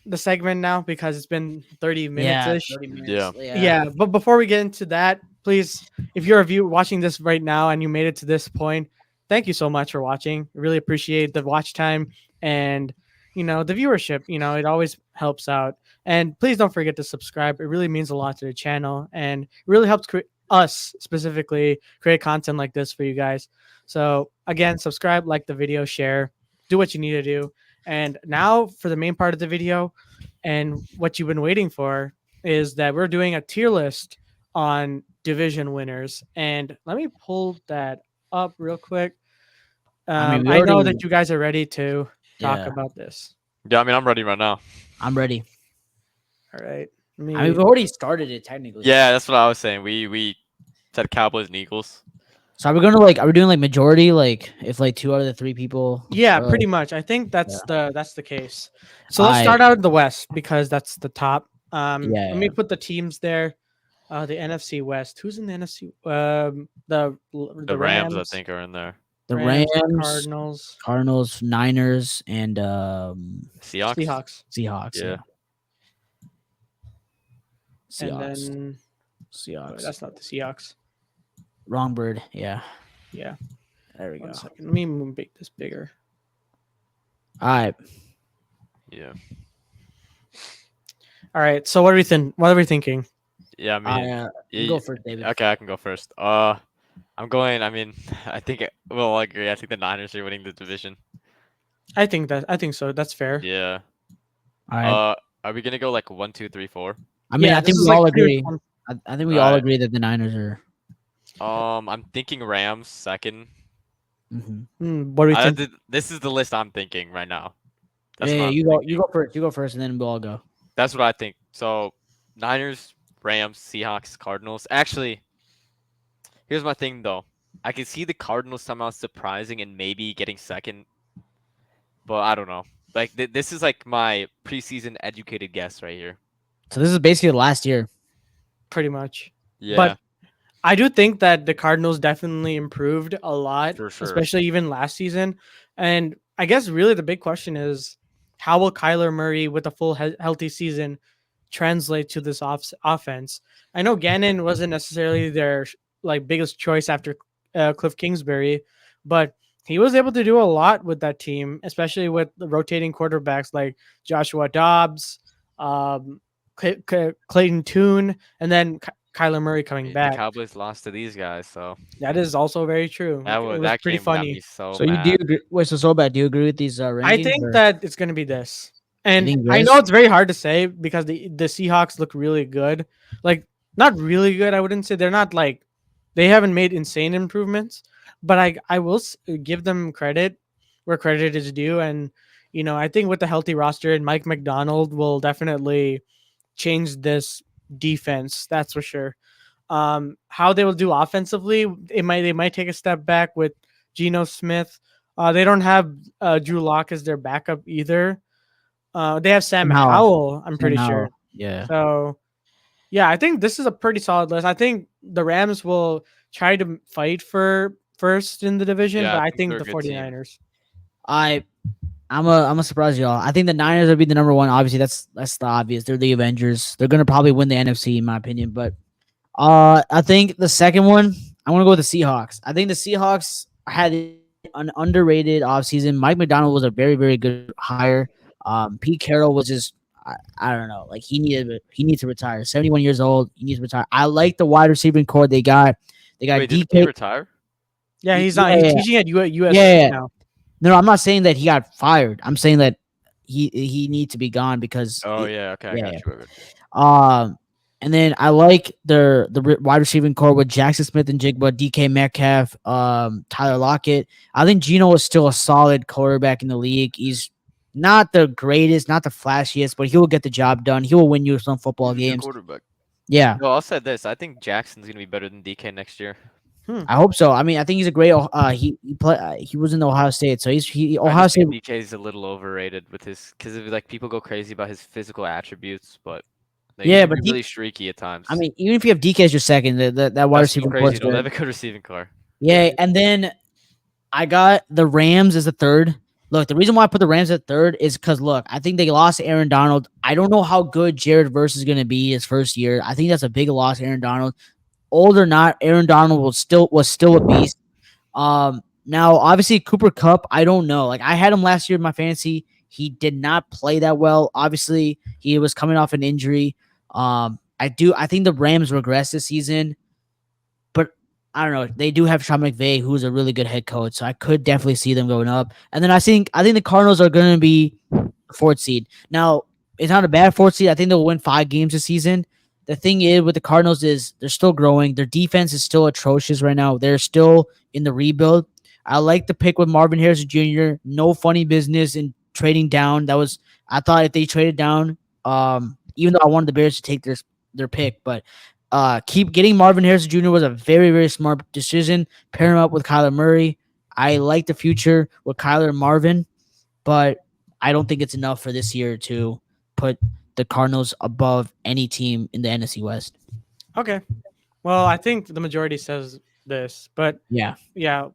the segment now because it's been 30 minutes yeah ish. 30 minutes. Yeah. Yeah, Yeah, but before we get into that, please, if you're a viewer watching this right now and you made it to this point, thank you so much for watching. Really appreciate the watch time and the viewership. It always helps out. And please don't forget to subscribe. It really means a lot to the channel and it really helps us specifically create content like this for you guys. So again, subscribe, like the video, share, do what you need to do. And now for the main part of the video and what you've been waiting for is that we're doing a tier list on division winners. And let me pull that up real quick. I mean, we I know already. that you guys are ready to talk Yeah, about this. Yeah. I mean, I'm ready right now. I'm ready. All right. Let I mean, me. we already started it technically. Yeah, that's what I was saying. We said Cowboys and Eagles. So are we doing like majority? Like if like 2 out of the 3 people. Yeah, Or like, pretty much. I think yeah. that's the case. So let's I start out in the West because that's the top. Let yeah. me put the teams there. The NFC West. Who's in the NFC? The The Rams, I Rams, think, are in there. The the Rams, Cardinals, Cardinals, Niners, and Seahawks. Seahawks, Seahawks. Yeah. Yeah, and Seahawks. then Seahawks. that's not the Seahawks. Wrong bird. Yeah. Yeah. There we One go. second. Let me make this bigger. All right. Yeah. All right. So what are we What are we thinking? Yeah. I mean, You go first, David. okay, I can go first. I'm going. I mean, I think we'll all agree. I think the Niners are winning the division. I think so. That's fair. Yeah. All right. Are we gonna go like 1, 2, 3, 4? I mean, I This think is we like all pretty much agree. one. I think we all Alright. agree that the Niners are. I'm thinking Rams second. What do we think? This is the list I'm thinking right now. That's Yeah, what I'm you go. thinking. You go first. You go first, and then we'll all go. That's what I think. So, Niners, Rams, Seahawks, Cardinals. Actually, here's my thing though. I can see the Cardinals somehow surprising and maybe getting second, but I don't know. Like this is like my preseason educated guess right here. So this is basically the last year. Pretty much. Yeah, But I do think that the Cardinals definitely improved a lot, for sure. especially even last season. And I guess really the big question is how will Kyler Murray with a full healthy season translate to this offense? I know Gannon wasn't necessarily their like biggest choice after Cliff Kingsbury, but he was able to do a lot with that team, especially with the rotating quarterbacks like Joshua Dobbs, um, Clayton Tune, and then Kyler Murray I coming mean, the back. Cowboys lost to these guys, so That is also very true. It was that pretty game got me funny. so So you do mad. agree? Wait, so bad. Do you agree with these I rankings? think Or? that it's going to be this. You And think I know this? it's very hard to say because the Seahawks look really good. Like, not really good. I wouldn't say they're not like, they haven't made insane improvements, but I will give them credit where credit is due. And, I think with the healthy roster and Mike McDonald will definitely change this defense. That's for sure. How they will do offensively, they might take a step back with Geno Smith. They don't have Drew Lock as their backup either. They have Sam Somehow. Howell, I'm pretty Somehow. sure. Yeah. So yeah, I think this is a pretty solid list. I think the Rams will try to fight for first in the division, Yeah, but I I think think they're the a good team. 49ers. I'm a surprise y'all. I think the Niners will be the number one. Obviously, that's the obvious. They're the Avengers. They're gonna probably win the NFC in my opinion. But I think the second one, I want to go with the Seahawks. I think the Seahawks had an underrated offseason. Mike McDonald was a very, very good hire. Pete Carroll was just I don't know. Like he needs to retire. 71 years old. He needs to retire. I like the wide receiving core they got. They got Wait, did DK. he retire? Yeah, he's Yeah, not. He's yeah, teaching at USC yeah. now. No, I'm not saying that he got fired. I'm saying that he needs to be gone because Oh yeah, okay, I yeah. got you. I got you. And then I like the wide receiving core with Jackson Smith and Jigba, DK Metcalf, Tyler Lockett. I think Geno is still a solid quarterback in the league. He's not the greatest, not the flashiest, but he will get the job done. He will win you some football He's a good games. quarterback. Yeah. No, I'll say this. I think Jackson's gonna be better than DK next year. I hope so. I mean, I think he's a great. He was in Ohio State, so I Ohio just State. think DK is a little overrated with his because like people go crazy about his physical attributes, but like, he Yeah, can but be really streaky at times. I mean, even if you have DK as your second, that wide That's still receiver core is crazy though. They have good. a good receiving core. Yeah, and then I got the Rams as the third. Look, the reason why I put the Rams at third is because look, I think they lost Aaron Donald. I don't know how good Jared Verse is going to be his first year. I think that's a big loss, Aaron Donald. Old or not, Aaron Donald was still a beast. Now obviously Cooper Cup, I don't know. Like I had him last year in my fantasy. He did not play that well. Obviously, he was coming off an injury. I think the Rams regressed this season, but I don't know. They do have Sean McVay, who's a really good head coach, so I could definitely see them going up. And then I think the Cardinals are going to be fourth seed. Now, it's not a bad fourth seed. I think they'll win 5 games this season. The thing is with the Cardinals is they're still growing. Their defense is still atrocious right now. They're still in the rebuild. I like the pick with Marvin Harrison Jr. No funny business in trading down. I thought if they traded down, even though I wanted the Bears to take their pick, but keep getting Marvin Harrison Jr. was a very, very smart decision. Pair him up with Kyler Murray. I like the future with Kyler and Marvin, but I don't think it's enough for this year to put the Cardinals above any team in the NFC West. Okay. Well, I think the majority says this, but Yeah.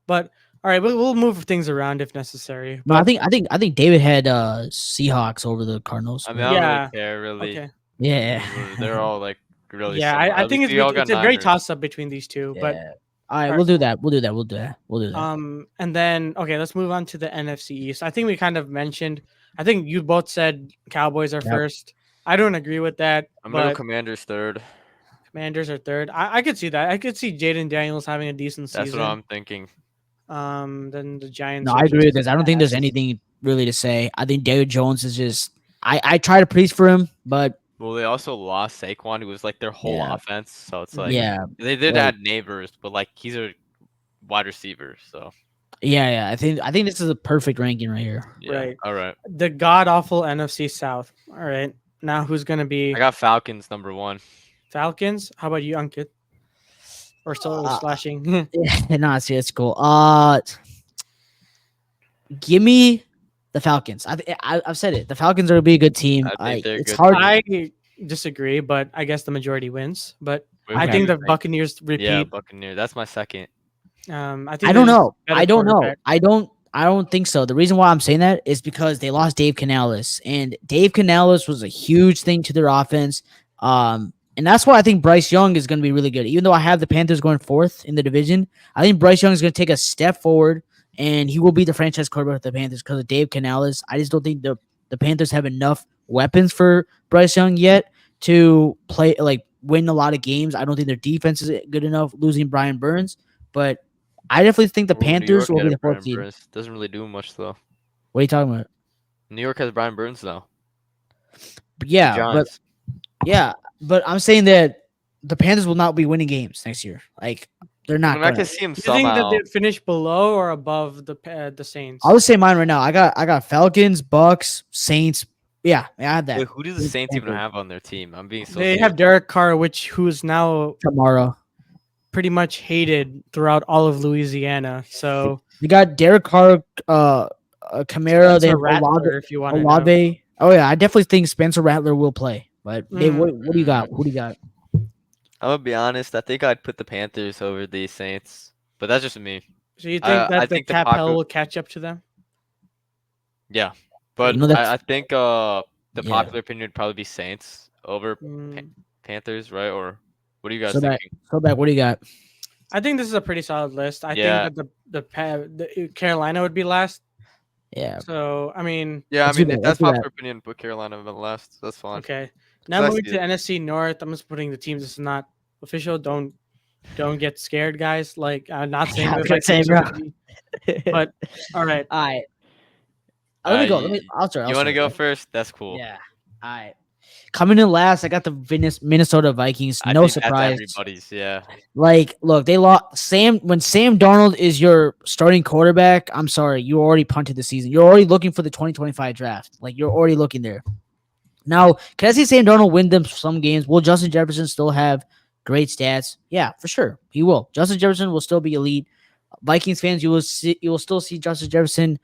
But all right, we'll move things around if necessary. No, But I think David had Seahawks over the Cardinals. I mean, I don't yeah, really care really. okay. Yeah. They're all like really Yeah, similar. I At think least we all got it's a great Niners. toss up between these two. But Yeah. All right, All we'll right. do that. We'll do that. We'll do that. We'll do that. And then okay, let's move on to the NFC East. I think we kind of mentioned. I think you both said Cowboys are Yep. first. I don't agree with that. I'm gonna go But Commanders third. Commanders are third. I could see that. I could see Jaden Daniels having a decent That's season. what I'm thinking. Then the Giants. No, are I agree with just this. I don't think there's ass. anything really to say. I think David Jones is just. I try to please for him, but Well, they also lost Saquon, who was like their whole Yeah. offense. So it's like yeah, they did like- add neighbors, but like he's a wide receiver. So yeah. I think this is a perfect ranking right here. yeah. Right. All right. The god awful NFC South. All right. Now who's gonna be I got Falcons number 1. Falcons? How about you, Ankit? Or solo Uh, slashing? Yeah, no, it's cool. Give me the Falcons. I've said it. The Falcons are gonna be a good team. I think they're It's good hard. I disagree, but I guess the majority wins. But Wait, I who think do the you Buccaneers repeat. Yeah, Buccaneer. That's my second. I think I don't they're know. better I don't know. quarterback. I don't think so. The reason why I'm saying that is because they lost Dave Canales, and Dave Canales was a huge thing to their offense. And that's why I think Bryce Young is going to be really good. Even though I have the Panthers going fourth in the division, I think Bryce Young is going to take a step forward, and he will be the franchise quarterback of the Panthers because of Dave Canales. I just don't think the Panthers have enough weapons for Bryce Young yet to play win a lot of games. I don't think their defense is good enough, losing Brian Burns, but I definitely think the Ooh, New Panthers York will had be a the fourth Brian seed. Burns. Doesn't really do much though. What are you talking about? New York has Brian Burns though. But yeah, Giants. but I'm saying that the Panthers will not be winning games next year. Like they're I not. mean, I Gonna. can see him You think that somehow. they finish below or above the Saints? I'll just say mine right now. I got Falcons, Bucks, Saints. Yeah, I had that Wait, who do the Saints even Panthers. have on their team? I'm being so. They serious. have Derek Carr, who's now tomorrow. pretty much hated throughout all of Louisiana. So We got Derek Carr, Kamara, they Spencer have Rattler, if you want to know. Olave. Oh yeah, I definitely think Spencer Rattler will play. But Dave, Mm. what do you got? What do you got? I'm gonna be honest. I think I'd put the Panthers over the Saints, but that's just me. So you think I that the think the cap pocket- hell will catch up to them? Yeah, but know, that's- I think the Yeah. popular opinion would probably be Saints over Mm, Panthers, right? Or what are you guys So that- thinking? Go back. What do you got? I think this is a pretty solid list. I Yeah. think that the Carolina would be last. Yeah. So I mean, Yeah, Let's I mean do that, if let's that's do that. popular opinion. Put Carolina in the last. That's fine. okay. Now I moving see to it. NFC North, I'm just putting the teams that's not official. Don't get scared, guys. Like I'm not saying I that was gonna like, say, teams bro. are gonna be- but all right. All right. Let me go. You- I'll start. You want to go first? That's cool. Yeah. All right. Coming in last, I got the Minnesota Vikings. I No think surprise. That's everybody's. Yeah. Like, look, they lost when Sam Darnold is your starting quarterback. I'm sorry, you already punted the season. You're already looking for the 2025 draft. Like, you're already looking there. Now, can I see Sam Darnold win them some games? Will Justin Jefferson still have great stats. Yeah, for sure, he will. Justin Jefferson will still be elite. Vikings fans, you will still see Justin Jefferson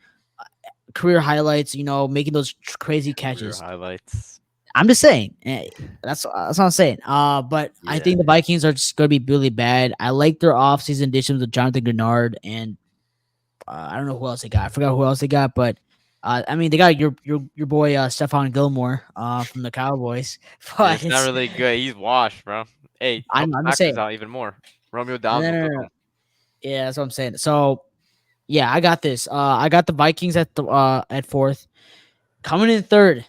career highlights. Making those crazy Career catches. highlights. I'm just saying. That's what I'm saying. But I Yeah. think the Vikings are just going to be really bad. I like their offseason additions with Jonathan Grenard and I don't know who else they got. I forgot who else they got, but I mean they got your boy Stephon Gilmore from the Cowboys. Yeah, But it's not really good. He's washed, bro. Hey, help the I'm just Packers saying. out even more. Romeo No, Dobbs no, will no, cook no. him. Yeah, that's what I'm saying. So yeah, I got this. I got the Vikings at fourth. Coming in third,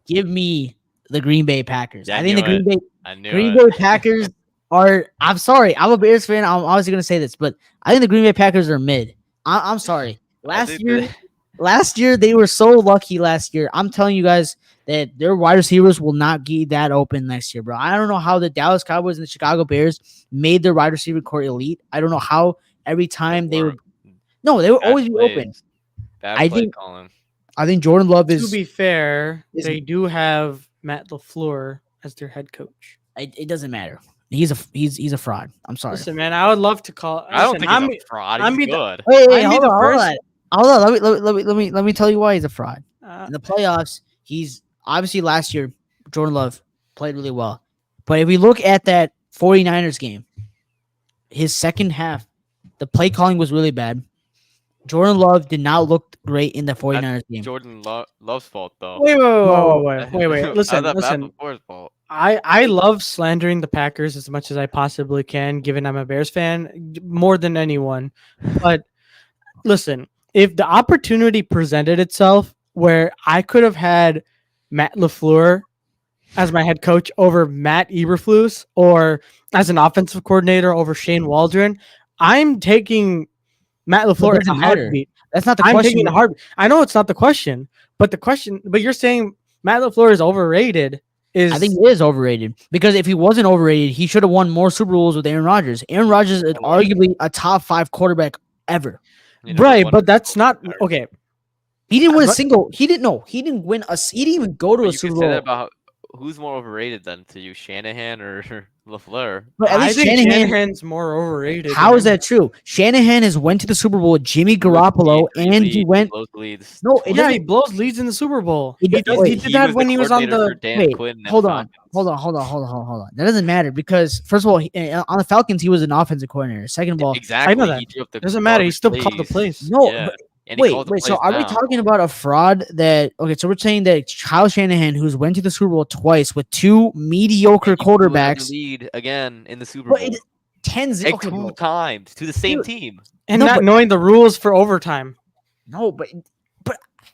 give me the Green Bay Packers. Yeah, I I think knew the it. Green Bay I knew Green it. Bay Packers are. I'm sorry, I'm a Bears fan. I'm obviously gonna say this, but I think the Green Bay Packers are mid. I'm sorry. I think the Last year they were so lucky. Last year, I'm telling you guys that their wide receivers will not be that open next year, bro. I don't know how the Dallas Cowboys and the Chicago Bears made their wide receiver core elite. I don't know how every they time they would. weren't. No, they would Bad always be open. plays. Bad I play think. calling. I think Jordan Love To be fair, is they do have Matt LaFleur as their head coach. it doesn't matter. He's a fraud. I'm sorry. Listen, man, I would love to call. I don't Listen, think he's a fraud. I'm He's be the- good. Wait, I'd be hold the on, first. hold on. Let me tell you why he's a fraud. Uh, In the playoffs, he's obviously last year, Jordan Love played really well. But if we look at that 49ers game, his second half, the play calling was really bad. Jordan Love did not look great in the 49ers game. Jordan Love's fault though. wait. No. Listen, How's that bad listen. LaFleur's fault? I love slandering the Packers as much as I possibly can, given I'm a Bears fan more than anyone. But listen, if the opportunity presented itself where I could have had Matt LaFleur as my head coach over Matt Eberflus or as an offensive coordinator over Shane Waldron, I'm taking Matt But LaFleur it in doesn't a matter. heartbeat. That's not the I'm question. taking a heartbeat. I know it's not the question, but you're saying Matt LaFleur is overrated. I think he is overrated because if he wasn't overrated, he should have won more Super Bowls with Aaron Rodgers. Aaron Rodgers is arguably a top 5 quarterback ever. You never right, won but a that's Super Bowl not with Aaron. okay. He didn't win a But- single. He didn't know. He didn't win a. He didn't even go to But a you Super could say that Bowl. about who's more overrated then to you, Shanahan or LaFleur? But at I least think Shanahan. Shanahan's more overrated. How is man. that true? Shanahan has went to the Super Bowl with Jimmy Garoppolo, and he went. blows leads. No, it Yeah, doesn't. he blows leads in the Super Bowl. He He does- does. wait, He did that when he was on coordinator the. for Dan Wait, Quinn and hold the on, Falcons. hold on. That doesn't matter because first of all, on the Falcons, he was an offensive coordinator. Second of all, Exactly. that. He drew up the Doesn't matter. He garbage still called the plays. plays. no. Yeah. But And he wait. calls the So plays are we now. talking about a fraud that? Okay, so we're saying that Kyle Shanahan, who's went to the Super Bowl twice with two mediocre And he blew another quarterbacks, lead again in the Super but Bowl. it, 10 Like okay, 2 bro. times to the same Dude. team. And No, not but- knowing the rules for overtime. No, but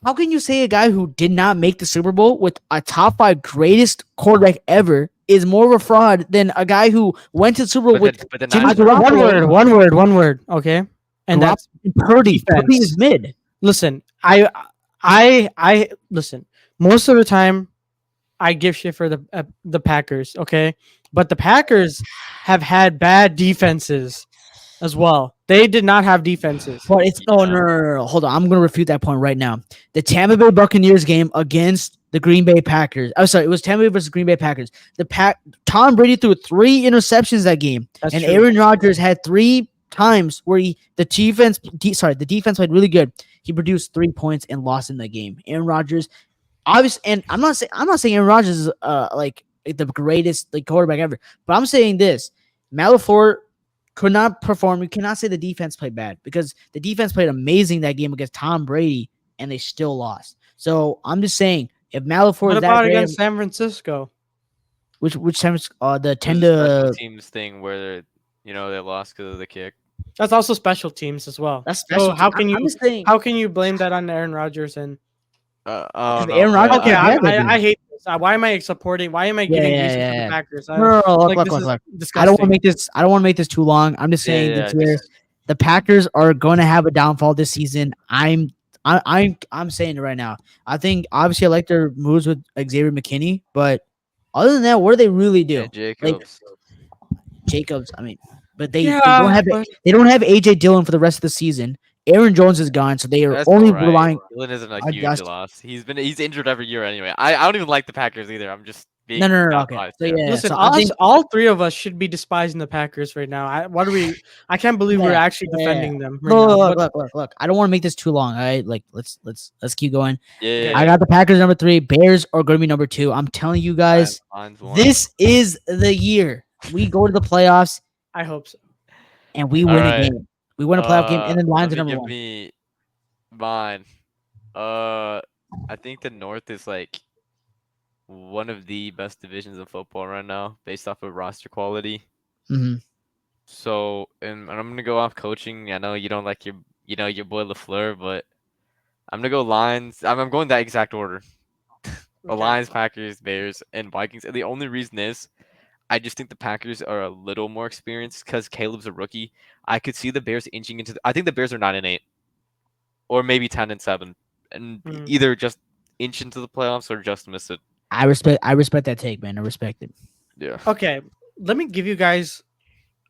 how can you say a guy who did not make the Super Bowl with a top 5 greatest quarterback ever is more of a fraud than a guy who went to the Super Bowl But with the Jimmy Niners are Garoppolo? One word. Okay, and that's Purdy? defense. Purdy is mid. listen. I listen. Most of the time, I give shit for the Packers. Okay, but the Packers have had bad defenses as well. They did not have defenses. But it's no. Hold on, I'm gonna refute that point right now. The Tampa Bay Buccaneers game against the Green Bay Packers. I'm sorry, it was Tampa Bay versus Green Bay Packers. Tom Brady threw 3 interceptions that game, That's and true. Aaron Rodgers had 3 times where the defense played really good. He produced 3 points and lost in the game. Aaron Rodgers, obviously, and I'm not saying Aaron Rodgers is like the greatest quarterback ever, but I'm saying this: Matt LaFleur could not perform. You cannot say the defense played bad because the defense played amazing that game against Tom Brady, and they still lost. So I'm just saying, if Matt LaFleur What is that about great, against San Francisco? which times the 10 There's a special to teams thing where they lost because of the kick. That's also special teams as well. that's So special. how team. can I'm you just saying, how can you blame that on Aaron Rodgers and? Oh no, Aaron Rodgers Okay, Yeah, they do. I hate this. Why am I supporting? Why am I giving Yeah, reasons for yeah. the Packers? No, Like, this is look. disgusting. I don't want to make this too long. I'm just saying Yeah, this year just- the Packers are going to have a downfall this season. I'm saying it right now. I think obviously I like their moves with Xavier McKinney, but other than that, what do they really do? Yeah, Jacobs. Jacobs, I mean, but they Yeah, don't have but- they don't have AJ Dillon for the rest of the season. Aaron Jones is gone, so they are That's only all right. relying. Dylan isn't a on huge Justin. loss. He's injured every year anyway. I don't even like the Packers either. I'm just No, being no, no, no. top Okay. five. So Yeah. yeah, Listen, so I think all three of us should be despising the Packers right now. What are we? I can't believe we're yeah, actually yeah. defending them right Look, now. look, But look, look, look. I don't want to make this too long. All right, like let's keep going. okay, I Yeah. got the Packers number 3. Bears are going to be number 2. I'm telling you guys, Lions one. this is the year we go to the playoffs I hope so. and we All win a right. game. We win a playoff game, and then Let Lions are me number give 1. me mine. I think the North is like one of the best divisions of football right now, based off of roster quality. Hmm. So, and I'm gonna go off coaching. I know you don't like your boy LaFleur, but I'm gonna go Lions. I'm going that exact order. The Okay. Lions, Packers, Bears, and Vikings. And the only reason is I just think the Packers are a little more experienced because Caleb's a rookie. I could see the Bears inching into. I think the Bears are 9-8, or maybe 10-7, and Mm. either just inch into the playoffs or just miss it. I respect that take, man. I respect it. Yeah. Okay, let me give you guys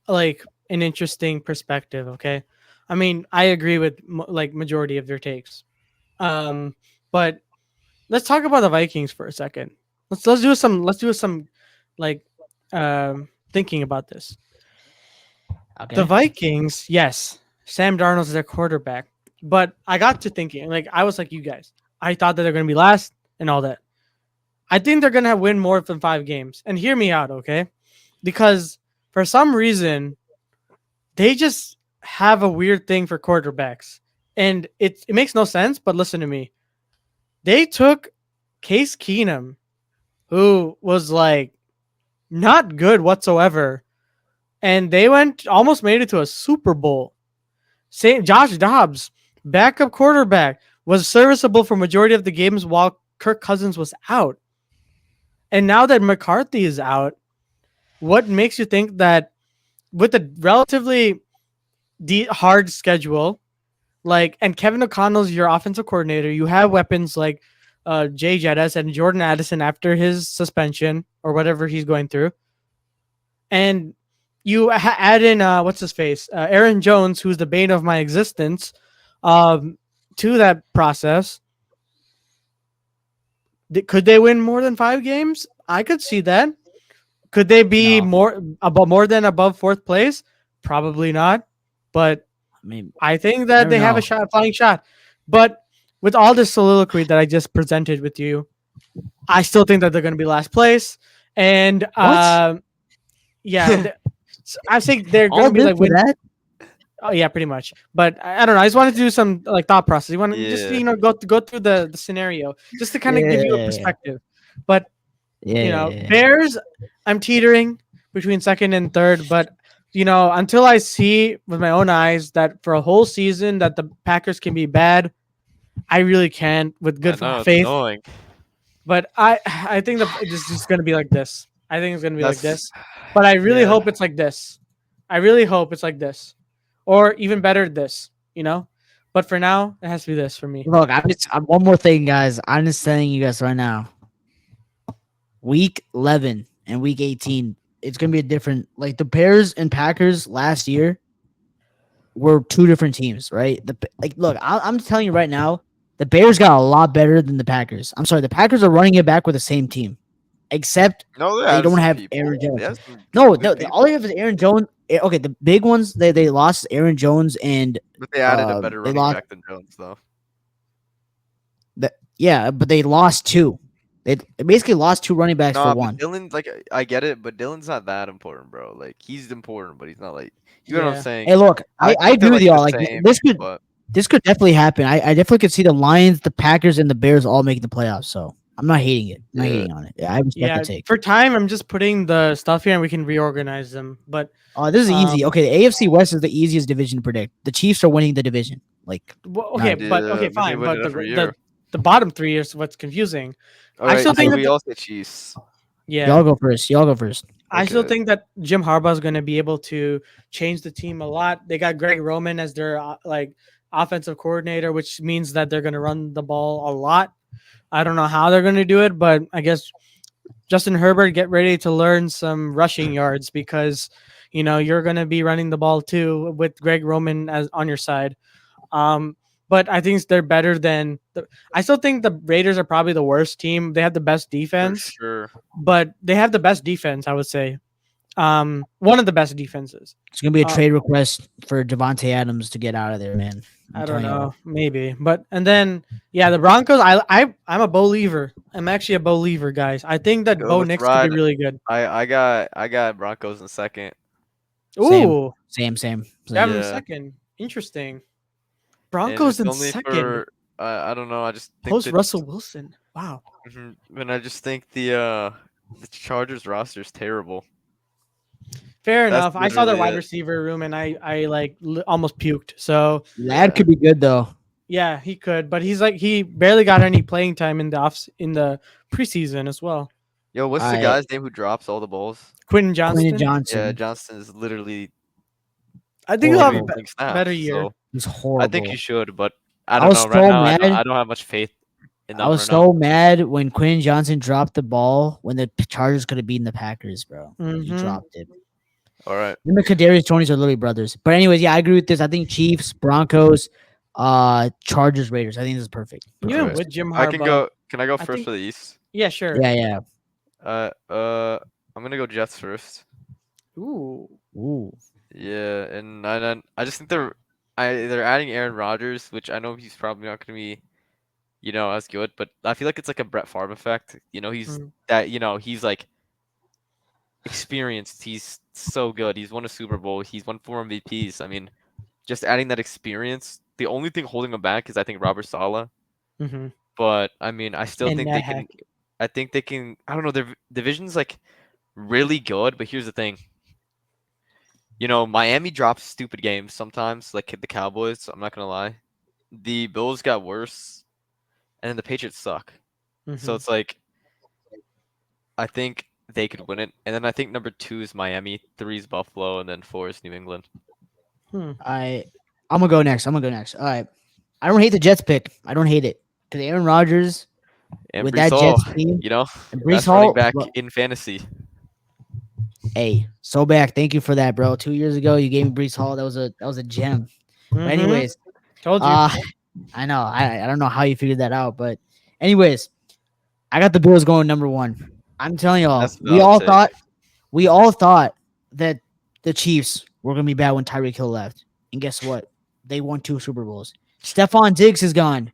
like an interesting perspective. Okay, I mean I agree with like majority of your takes. But let's talk about the Vikings for a second. Let's do some like thinking about this. The Okay. Vikings, yes, Sam Darnold's their quarterback, but I got to thinking, like I was like you guys, I thought that they're gonna be last and all that. I think they're gonna win more than 5 games. And hear me out, okay? Because for some reason they just have a weird thing for quarterbacks, and it makes no sense. But listen to me, they took Case Keenum, who was like not good whatsoever, and they went almost made it to a Super Bowl. Saint Josh Dobbs, backup quarterback, was serviceable for majority of the games while Kirk Cousins was out. And now that McCarthy is out, what makes you think that with a relatively hard schedule, like, and Kevin O'Connell's your offensive coordinator, you have weapons like Jay Jettis and Jordan Addison after his suspension or whatever he's going through, and you add in what's his face, Aaron Jones, who's the bane of my existence, um, to that process. Could they win more than 5 games? I could see that. Could they be No, more than above fourth place? Probably not. But I mean, I think I that don't they have know. a shot, flying shot. But with all this soliloquy that I just presented with you, I still think that they're going to be last place. And What? yeah, I think they're going All to be this like for win. that? Oh yeah, pretty much. But I don't know. I just wanted to do some like thought process. You want to just Yeah. go through the scenario just to kind of give you a Yeah, perspective. But yeah. Bears, I'm teetering between second and third, but until I see with my own eyes that for a whole season that the Packers can be bad, I really can't with I good know it's faith. annoying. But I think this is going to be like this. I think it's going to be like That's this. But I really yeah. hope it's like this. I really hope it's like this, or even better this. But for now, it has to be this for me. Look, one more thing, guys. I'm just telling you guys right now. Week 11 and week 18, it's gonna be a different. Like the Bears and Packers last year were two different teams, right? Look, I'm telling you right now, the Bears got a lot better than the Packers. I'm sorry, the Packers are running it back with the same team, except No, they they added don't some have people. Aaron Jones. They had some No, good all people, they have is Aaron Jones. Okay, the big ones they lost Aaron Jones and but they added a better they running lost. back than Jones, though. Yeah, but they lost two. They basically lost two running backs for No, but one. Dylan, like I get it, but Dylan's not that important, bro. Like he's important, but he's not like you know what I'm Yeah. saying. Hey, look, I I think they're agree with like y'all. the Like same, but this could definitely happen. I definitely could see the Lions, the Packers, and the Bears all making the playoffs. So I'm not hating it. I'm not yeah. hating on it. Yeah, I respect the Yeah. take. For time, I'm just putting the stuff here, and we can reorganize them. But This is easy. um, Okay, the AFC West is the easiest division to predict. The Chiefs are winning the division. Like, okay, not, but Yeah, okay, I mean they fine. win But it every year. the bottom three is what's confusing. All I right, still so think that we all say Chiefs. yeah, y'all go first. Y'all go first. I still Okay. think that Jim Harbaugh is going to be able to change the team a lot. They got Greg Roman as their like offensive coordinator, which means that they're going to run the ball a lot. I don't know how they're going to do it, but I guess Justin Herbert, get ready to learn some rushing yards because you're going to be running the ball too with Greg Roman as on your side. Um, but I think they're better than. I still think the Raiders are probably the worst team. They have the best For defense, sure. but they have the best defense. I would say, one of the best defenses. It's gonna be a Uh, trade request for Devontae Adams to get out of there, man. I'm I don't telling you. know, maybe, but and then yeah, the Broncos. I'm a believer. I'm actually a believer, guys. I think that Yo, Bo let's Nix could be ride. really good. I got Broncos in second. Same, Ooh, same. you have him Yeah. second. Interesting. And Broncos it's in only second. for I don't know. I just think Post that Russell Wilson. Wow. and I just think the Chargers roster is terrible. Fair That's enough. I saw their literally wide it. receiver room and I like almost puked. So Lad Yeah. could be good though. yeah, he could, but he's like he barely got any playing time in the preseason as well. Yo, what's the I guy's name who drops all the balls? Quentin Quentin Johnston. Yeah, Johnson. Johnston is literally I think he'll have barely a Horrible. playing better snaps. year. So He's I think he horrible. should, but I I don't was know. Right so now, mad. I don't have much faith in I them was right now. so mad when Quentin Johnson dropped the ball when the Chargers could have beaten the Packers, bro. He Mm-hmm. dropped it. All right. Him and Kadarius Tonys are literally brothers. But anyways, yeah, I agree with this. I think Chiefs, Broncos, Chargers, Raiders. I think this is perfect. All Even right. with Jim I can Harbaugh, go. Can I go I first think for the East? yeah, sure. Yeah, yeah. Uh, uh, I'm gonna go Jets first. Ooh. Ooh. Yeah, and I just think they're adding Aaron Rodgers, which I know he's probably not gonna be, as good, but I feel like it's like a Brett Favre effect. He's Mm. that, he's like experienced. He's so good. He's won a Super Bowl. He's won 4 MVPs. I mean, just adding that experience. The only thing holding him back is I think Robert Saleh. Mm-hmm. But I mean, I still And think that they heck. can. I think they can. I don't know. Their division's like really good, but here's the thing. Miami drops stupid games sometimes, like the Cowboys. I'm not gonna lie. The Bills got worse, and then the Patriots suck. So Mm-hmm. it's like I think they could win it, and then I think number 2 is Miami, 3 is Buffalo, and then 4 is New England. Hmm. I'm gonna go next. All right. I don't hate the Jets pick. I don't hate it. Because Aaron Rodgers And with Brees that Hall, Jets team and Brees best running Hall. back in fantasy. Hey, so back. Thank you for that, bro. 2 years ago, you gave me Brees Hall. That was a gem. But Mm-hmm. anyways, Told you. I know. I don't know how you figured that out, but anyways, I got the Bills going number 1. I'm telling y'all, That's a valid take. we all thought that the Chiefs were gonna be bad when Tyreek Hill left, and guess what? They won 2 Super Bowls. Stephon Diggs is gone.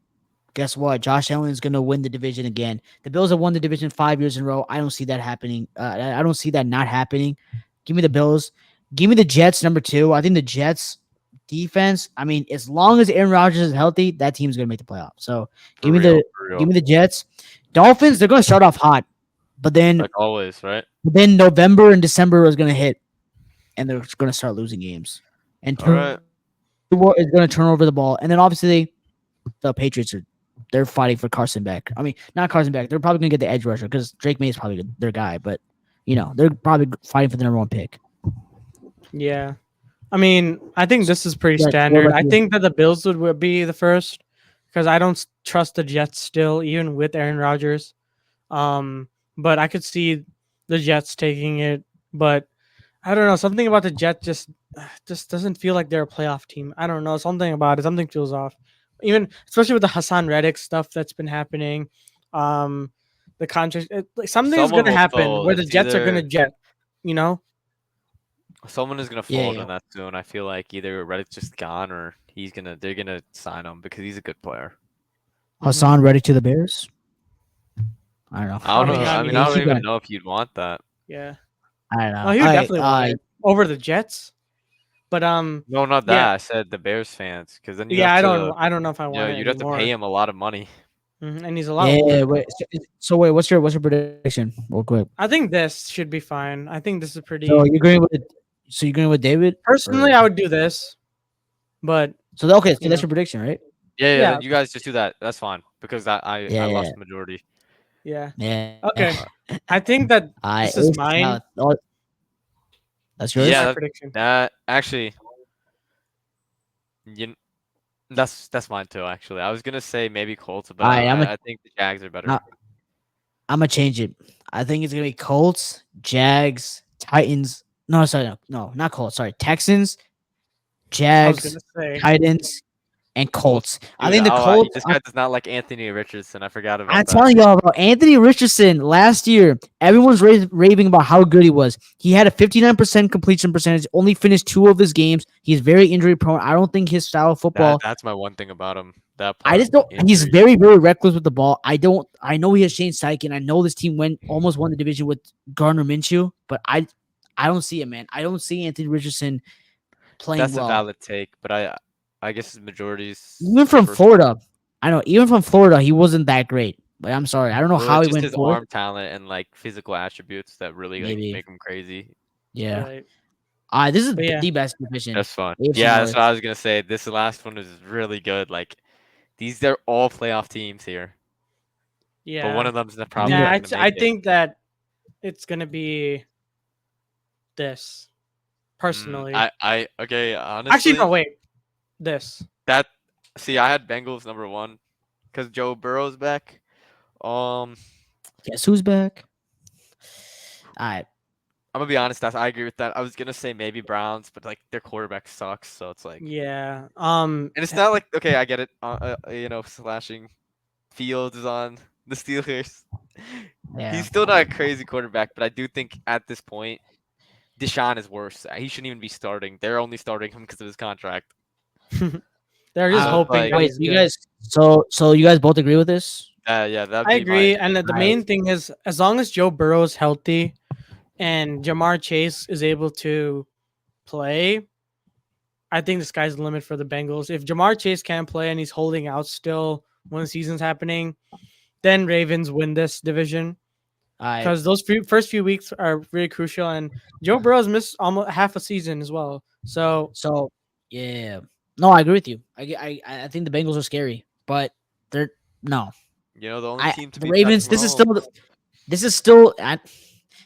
Guess what? Josh Allen is gonna win the division again. The Bills have won the division 5 years in a row. I don't see that happening. I don't see that not happening. Give me the Bills. Give me the Jets number 2. I think the Jets defense. I mean, as long as Aaron Rodgers is healthy, that team's gonna make the playoffs. So For give real. me the Jets. Dolphins. They're gonna start off hot, but then Like always, right? November and December is gonna hit, and they're gonna start losing games. And All right. is gonna turn over the ball, and then obviously the Patriots they're fighting for Carson back. I mean, not Carson back. They're probably gonna get the edge rusher because Drake May is probably their guy, but they're probably fighting for the number 1 pick. Yeah. I mean, I think this is pretty Yeah, what standard. about I you? think that the Bills would be the first because I don't trust the Jets still, even with Aaron Rodgers. But I could see the Jets taking it. But I don't know. Something about the Jets just doesn't feel like they're a playoff team. I don't know. Something about it. Something feels off. Even especially with the Hassan Reddick stuff that's been happening. The contract. Like something is Someone gonna will happen fold. where the It's Jets are gonna either jet. You know. someone is gonna Yeah, fold yeah. in that soon. I feel like either Reddick's just gone or they're gonna sign him because he's a good player. Hassan ready to the Bears? I don't know. I don't I mean, know. I I mean, mean, I don't keep even going. know if you'd want that. Yeah. I don't know. Oh, he would definitely want it over the Jets. But No, not yeah, that. I said the Bears fans, because then you yeah. have I to, don't know if I want it you'd have to anymore. pay him a lot of money. And he's a lot older. Yeah, wait. So wait, what's your prediction, real quick? I think this should be fine. I think this is pretty. So you're agreeing with David? Personally, Or- I would do this, but So okay, so you that's know. your prediction, right? Yeah, Yeah. you guys just do that. That's fine because I Yeah, lost the majority. Yeah. yeah. Okay. I think that I this is mine. That's yours. Yeah, My that- prediction. Actually, that's mine too. Actually, I was gonna say maybe Colts, but Alright, I think the Jags are better. I'm gonna change it. I think it's gonna be Colts, Jags, Titans. No, sorry, no, not Colts. Sorry, Texans, I was Jags, gonna say. Titans, and Colts. I Dude, think the oh, Colts. this guy does not like Anthony Richardson. I forgot I'm about that. telling y'all, bro. Anthony Richardson last year, everyone's raving about how good he was. He had a 59% completion percentage. Only finished 2 of his games. He's very injury prone. I don't think his style of football. That's my one thing about him. That I part, just don't. He's injuries. very, very reckless with the ball. I don't. I know he has Shane Steichen. I know this team almost won the division with Gardner Minshew, but I don't see it, man. I don't see Anthony Richardson playing That's a well. valid take, but I guess his majority's Even from first round. Florida, I know. Even from Florida, he wasn't that great. But I'm sorry, I don't know Well, how it's he just went his fourth. arm talent and like physical attributes that really like Maybe, make him crazy. yeah. Right. This is But yeah. the best division. That's fun. AFC Yeah, that's North. what I was gonna say. This last one is really good. Like these are all playoff teams here, but one Yeah. of them's probably Neither- Yeah. not gonna I make it. think that it's gonna be this personally. I okay. Actually, Honestly, no. Wait. This. that see, I had Bengals number one because Joe Burrow's back. Um, Guess who's back? All right. I'm gonna be honest. I agree with that. I was gonna say maybe Browns, but like their quarterback sucks, so it's like, Yeah. and it's not like okay, I get it. Slashing Fields is on the Steelers. Yeah. He's still not a crazy quarterback, but I do think at this point, Deshaun is worse. He shouldn't even be starting. They're only starting him because of his contract. They're just So it's hoping like, that Wait, he's you good. guys. So you guys both agree with this? yeah, that'd I be my. agree, and the I- main thing is as long as Joe Burrow's healthy and Jamar Chase is able to play, I think the sky's the limit for the Bengals. If Jamar Chase can't play and he's holding out still when the season's happening, then Ravens win this division I because those first few weeks are really crucial. And Joe Burrow's missed almost half a season as well. So so yeah. No, I agree with you. I think the Bengals are scary, but they're no. The only team to The beat Ravens. Patrick Mahomes. This is still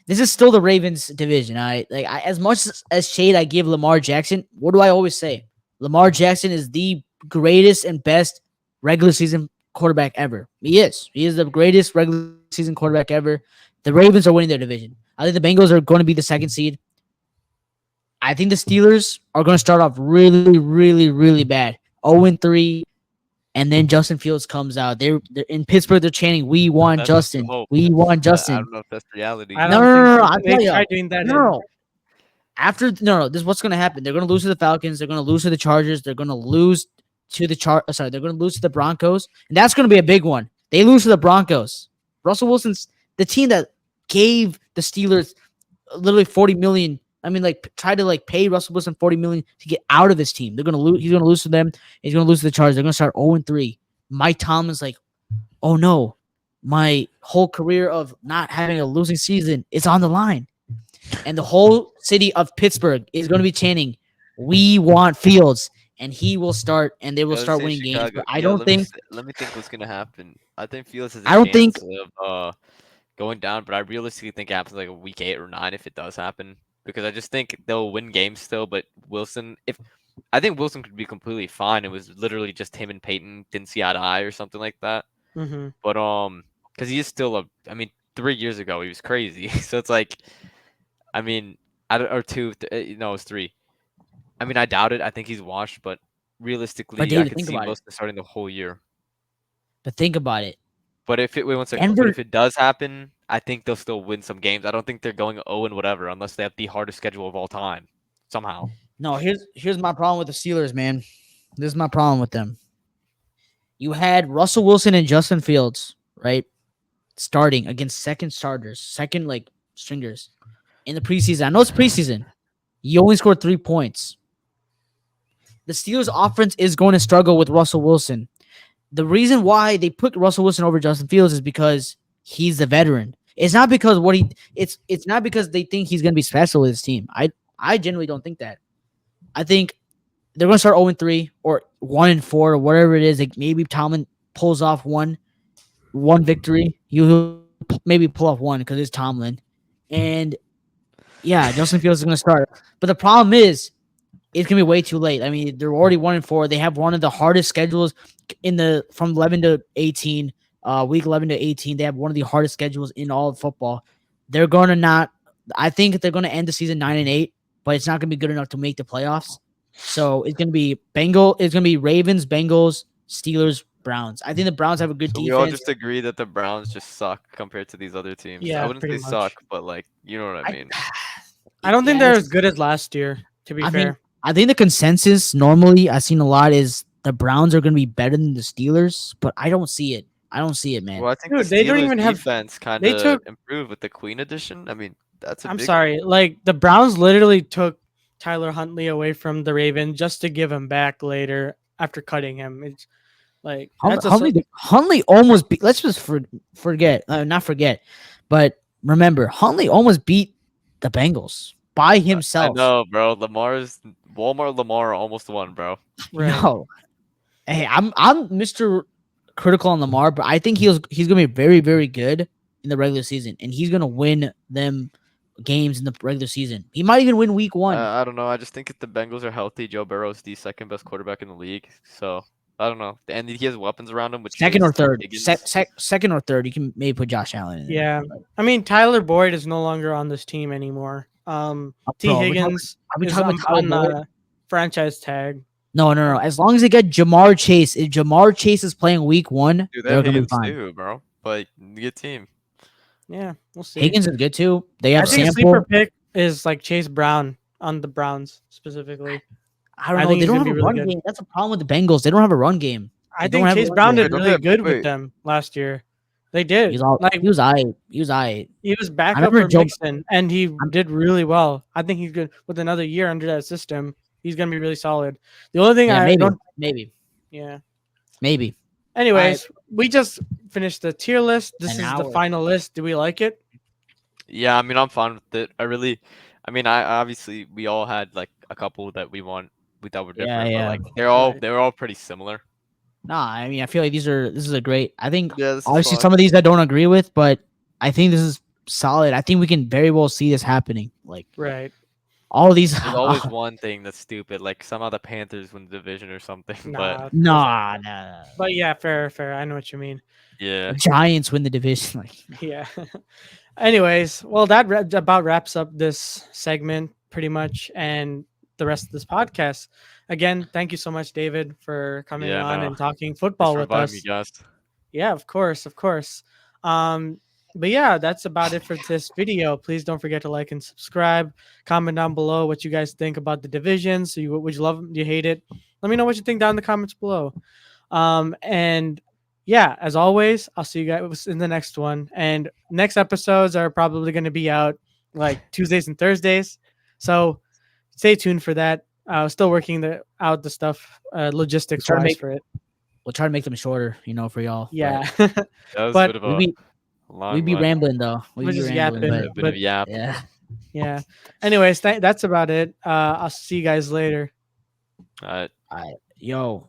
this is still the Ravens division. As much as shade I give Lamar Jackson, what do I always say? Lamar Jackson is the greatest and best regular season quarterback ever. He is. He is the greatest regular season quarterback ever. The Ravens are winning their division. I think the Bengals are going to be the second seed. I think the Steelers are going to start off really, really, really bad. 0-3, and then Justin Fields comes out. They're in Pittsburgh. They're chanting, "We want That's what you Justin. hope. We want I Justin." don't know if that's reality. I No, don't no, think no, no. so. I'm They telling you. tried doing that. No, no. This is what's going to happen. They're going to lose to the Falcons. They're going to lose to the Chargers. They're going to lose to the They're going to lose to the Broncos, and that's going to be a big one. They lose to the Broncos. Russell Wilson's the team that gave the Steelers literally 40 million. I mean, tried to pay Russell Wilson 40 million to get out of his team. They're going to lose. He's going to lose to them. He's going to lose to the Chargers. They're going to start 0-3. Mike Tomlin's like, oh no, my whole career of not having a losing season is on the line. And the whole city of Pittsburgh is going to be chanting, "We want Fields," and he will start, and they will Let's start say winning games. Chicago. But I don't think. Let me think what's gonna happen. I think Fields has a I don't think. chance of going down, but I realistically think it happens like a week 8 or 9 if it does happen. Because I just think they'll win games still, but Wilson, if I think Wilson could be completely fine. It was literally just him and Peyton didn't see eye to eye or something like that. Mm-hmm. But because he is still I mean, 3 years ago he was crazy. So it's like, I mean, I don't, or two, no, it was 3. I mean, I doubt it. I think he's washed, but realistically, I David, could think see about it. Wilson starting the whole year. But think about it. But if it wait one second, but Denver. if it does happen, I think they'll still win some games. I don't think they're going 0 and whatever unless they have the hardest schedule of all time somehow. No, here's my problem with the Steelers, man. This is my problem with them. You had Russell Wilson and Justin Fields, right? Starting against second stringers in the preseason. I know it's preseason. You only scored 3 points. The Steelers' offense is going to struggle with Russell Wilson. The reason why they put Russell Wilson over Justin Fields is because he's the veteran. It's not because it's not because they think he's going to be special with his team. I genuinely don't think that. I think they're going to start 0-3 or 1-4 or whatever it is. Like maybe Tomlin pulls off one victory. You maybe pull off one because it's Tomlin, and yeah, Justin Fields is going to start. But the problem is, it's going to be way too late. I mean, they're already 1-4. They have one of the hardest schedules from 11 to 18, week 11 to 18. They have one of the hardest schedules in all of football. They're going to not. I think they're going to end the season 9-8, but it's not going to be good enough to make the playoffs. So it's gonna be Ravens, Bengals, Steelers, Browns. I think the Browns have a good So we all defense. just agree that the Browns just suck compared to these other teams. I Yeah, wouldn't pretty say suck, much. but like you know what I I, mean. I don't think yeah, they're as good as last year. To be I mean, fair, I think the consensus normally I've seen a lot is the Browns are gonna be better than the Steelers, but I don't see it. I don't see it, man. Well, I think the dude, they don't Steelers even have. defense kind They of took. improved with the Queen edition. I mean, that's a I'm big one. sorry, like the Browns literally took Tyler Huntley away from the Ravens just to give him back later after cutting him. It's like that's a Huntley almost beat. Let's just forget, not forget, but remember Huntley almost beat the Bengals by I himself. know, bro. Lamar almost won, bro. right. No, hey, I'm Mr. Critical on Lamar, but I think he's gonna be very very good in the regular season, and he's gonna win them games in the regular season. He might even win week one. I don't know. I just think if the Bengals are healthy, Joe Burrow's the second best quarterback in the league. So I don't know. And he has weapons around him with Second or Chase and third, Higgins. second or third. You can maybe put Josh Allen in there. Yeah, I mean Tyler Boyd is no longer on this team anymore. T Bro, Higgins are we is talking on, about Tyler on Boyd? the franchise tag. No. As long as they get Jamar Chase, if Jamar Chase is playing week one, Dude, they they're have gonna be Higgins fine. too, bro. But good team. Yeah, we'll see. Higgins is good too. They I have think a Sample. sleeper pick is like Chase Brown on the Browns specifically. I don't I know. think They he's don't gonna have be a really run good. game. That's a problem with the Bengals. They don't have a run game. I They don't think have a Chase run Brown game. did Wait, really good with wait. them last year. They did. He's all. Like He was I. He was I. he was I backup remember for Joe. Mixon, and he I'm- did really well. I think he's good with another year under that system. He's gonna be really solid. The only thing Yeah, I don't, maybe. yeah. Anyways, we just finished the tier list. This An is the hour. final list. Do we like it? Yeah, I mean, I'm fine with it. I mean, I obviously we all had like a couple that we thought were different, but Yeah. like Right. they were all pretty similar. Nah, I mean, I feel like this is a great. I think Yeah, this is obviously fun. some of these I don't agree with, but I think this is solid. I think we can very well see this happening. Like Right. all of these. There's always one thing that's stupid, like somehow the Panthers win the division or something. But Nah. But yeah, fair. I know what you mean. yeah, Giants win the division. Like Yeah. Anyways, well, that about wraps up this segment pretty much, and the rest of this podcast. Again, thank you so much, David, for coming Yeah, on no. and talking thanks football for with inviting me, us. guys. Yeah, of course. But yeah, that's about it for this video. Please don't forget to like and subscribe. Comment down below what you guys think about the divisions. Would you love it? Do you hate it? Let me know what you think down in the comments below. And yeah, as always, I'll see you guys in the next one. And next episodes are probably going to be out like Tuesdays and Thursdays. So stay tuned for that. Still working out the stuff logistics wise for it. we'll try to make them shorter, for y'all. Yeah. That was But a bit of But a long we'd be one. rambling though. We're We'd be just rambling, yapping, A bit of but yap. yeah. yeah. Anyways, that's about it. I'll see you guys later. All right. All right, yo.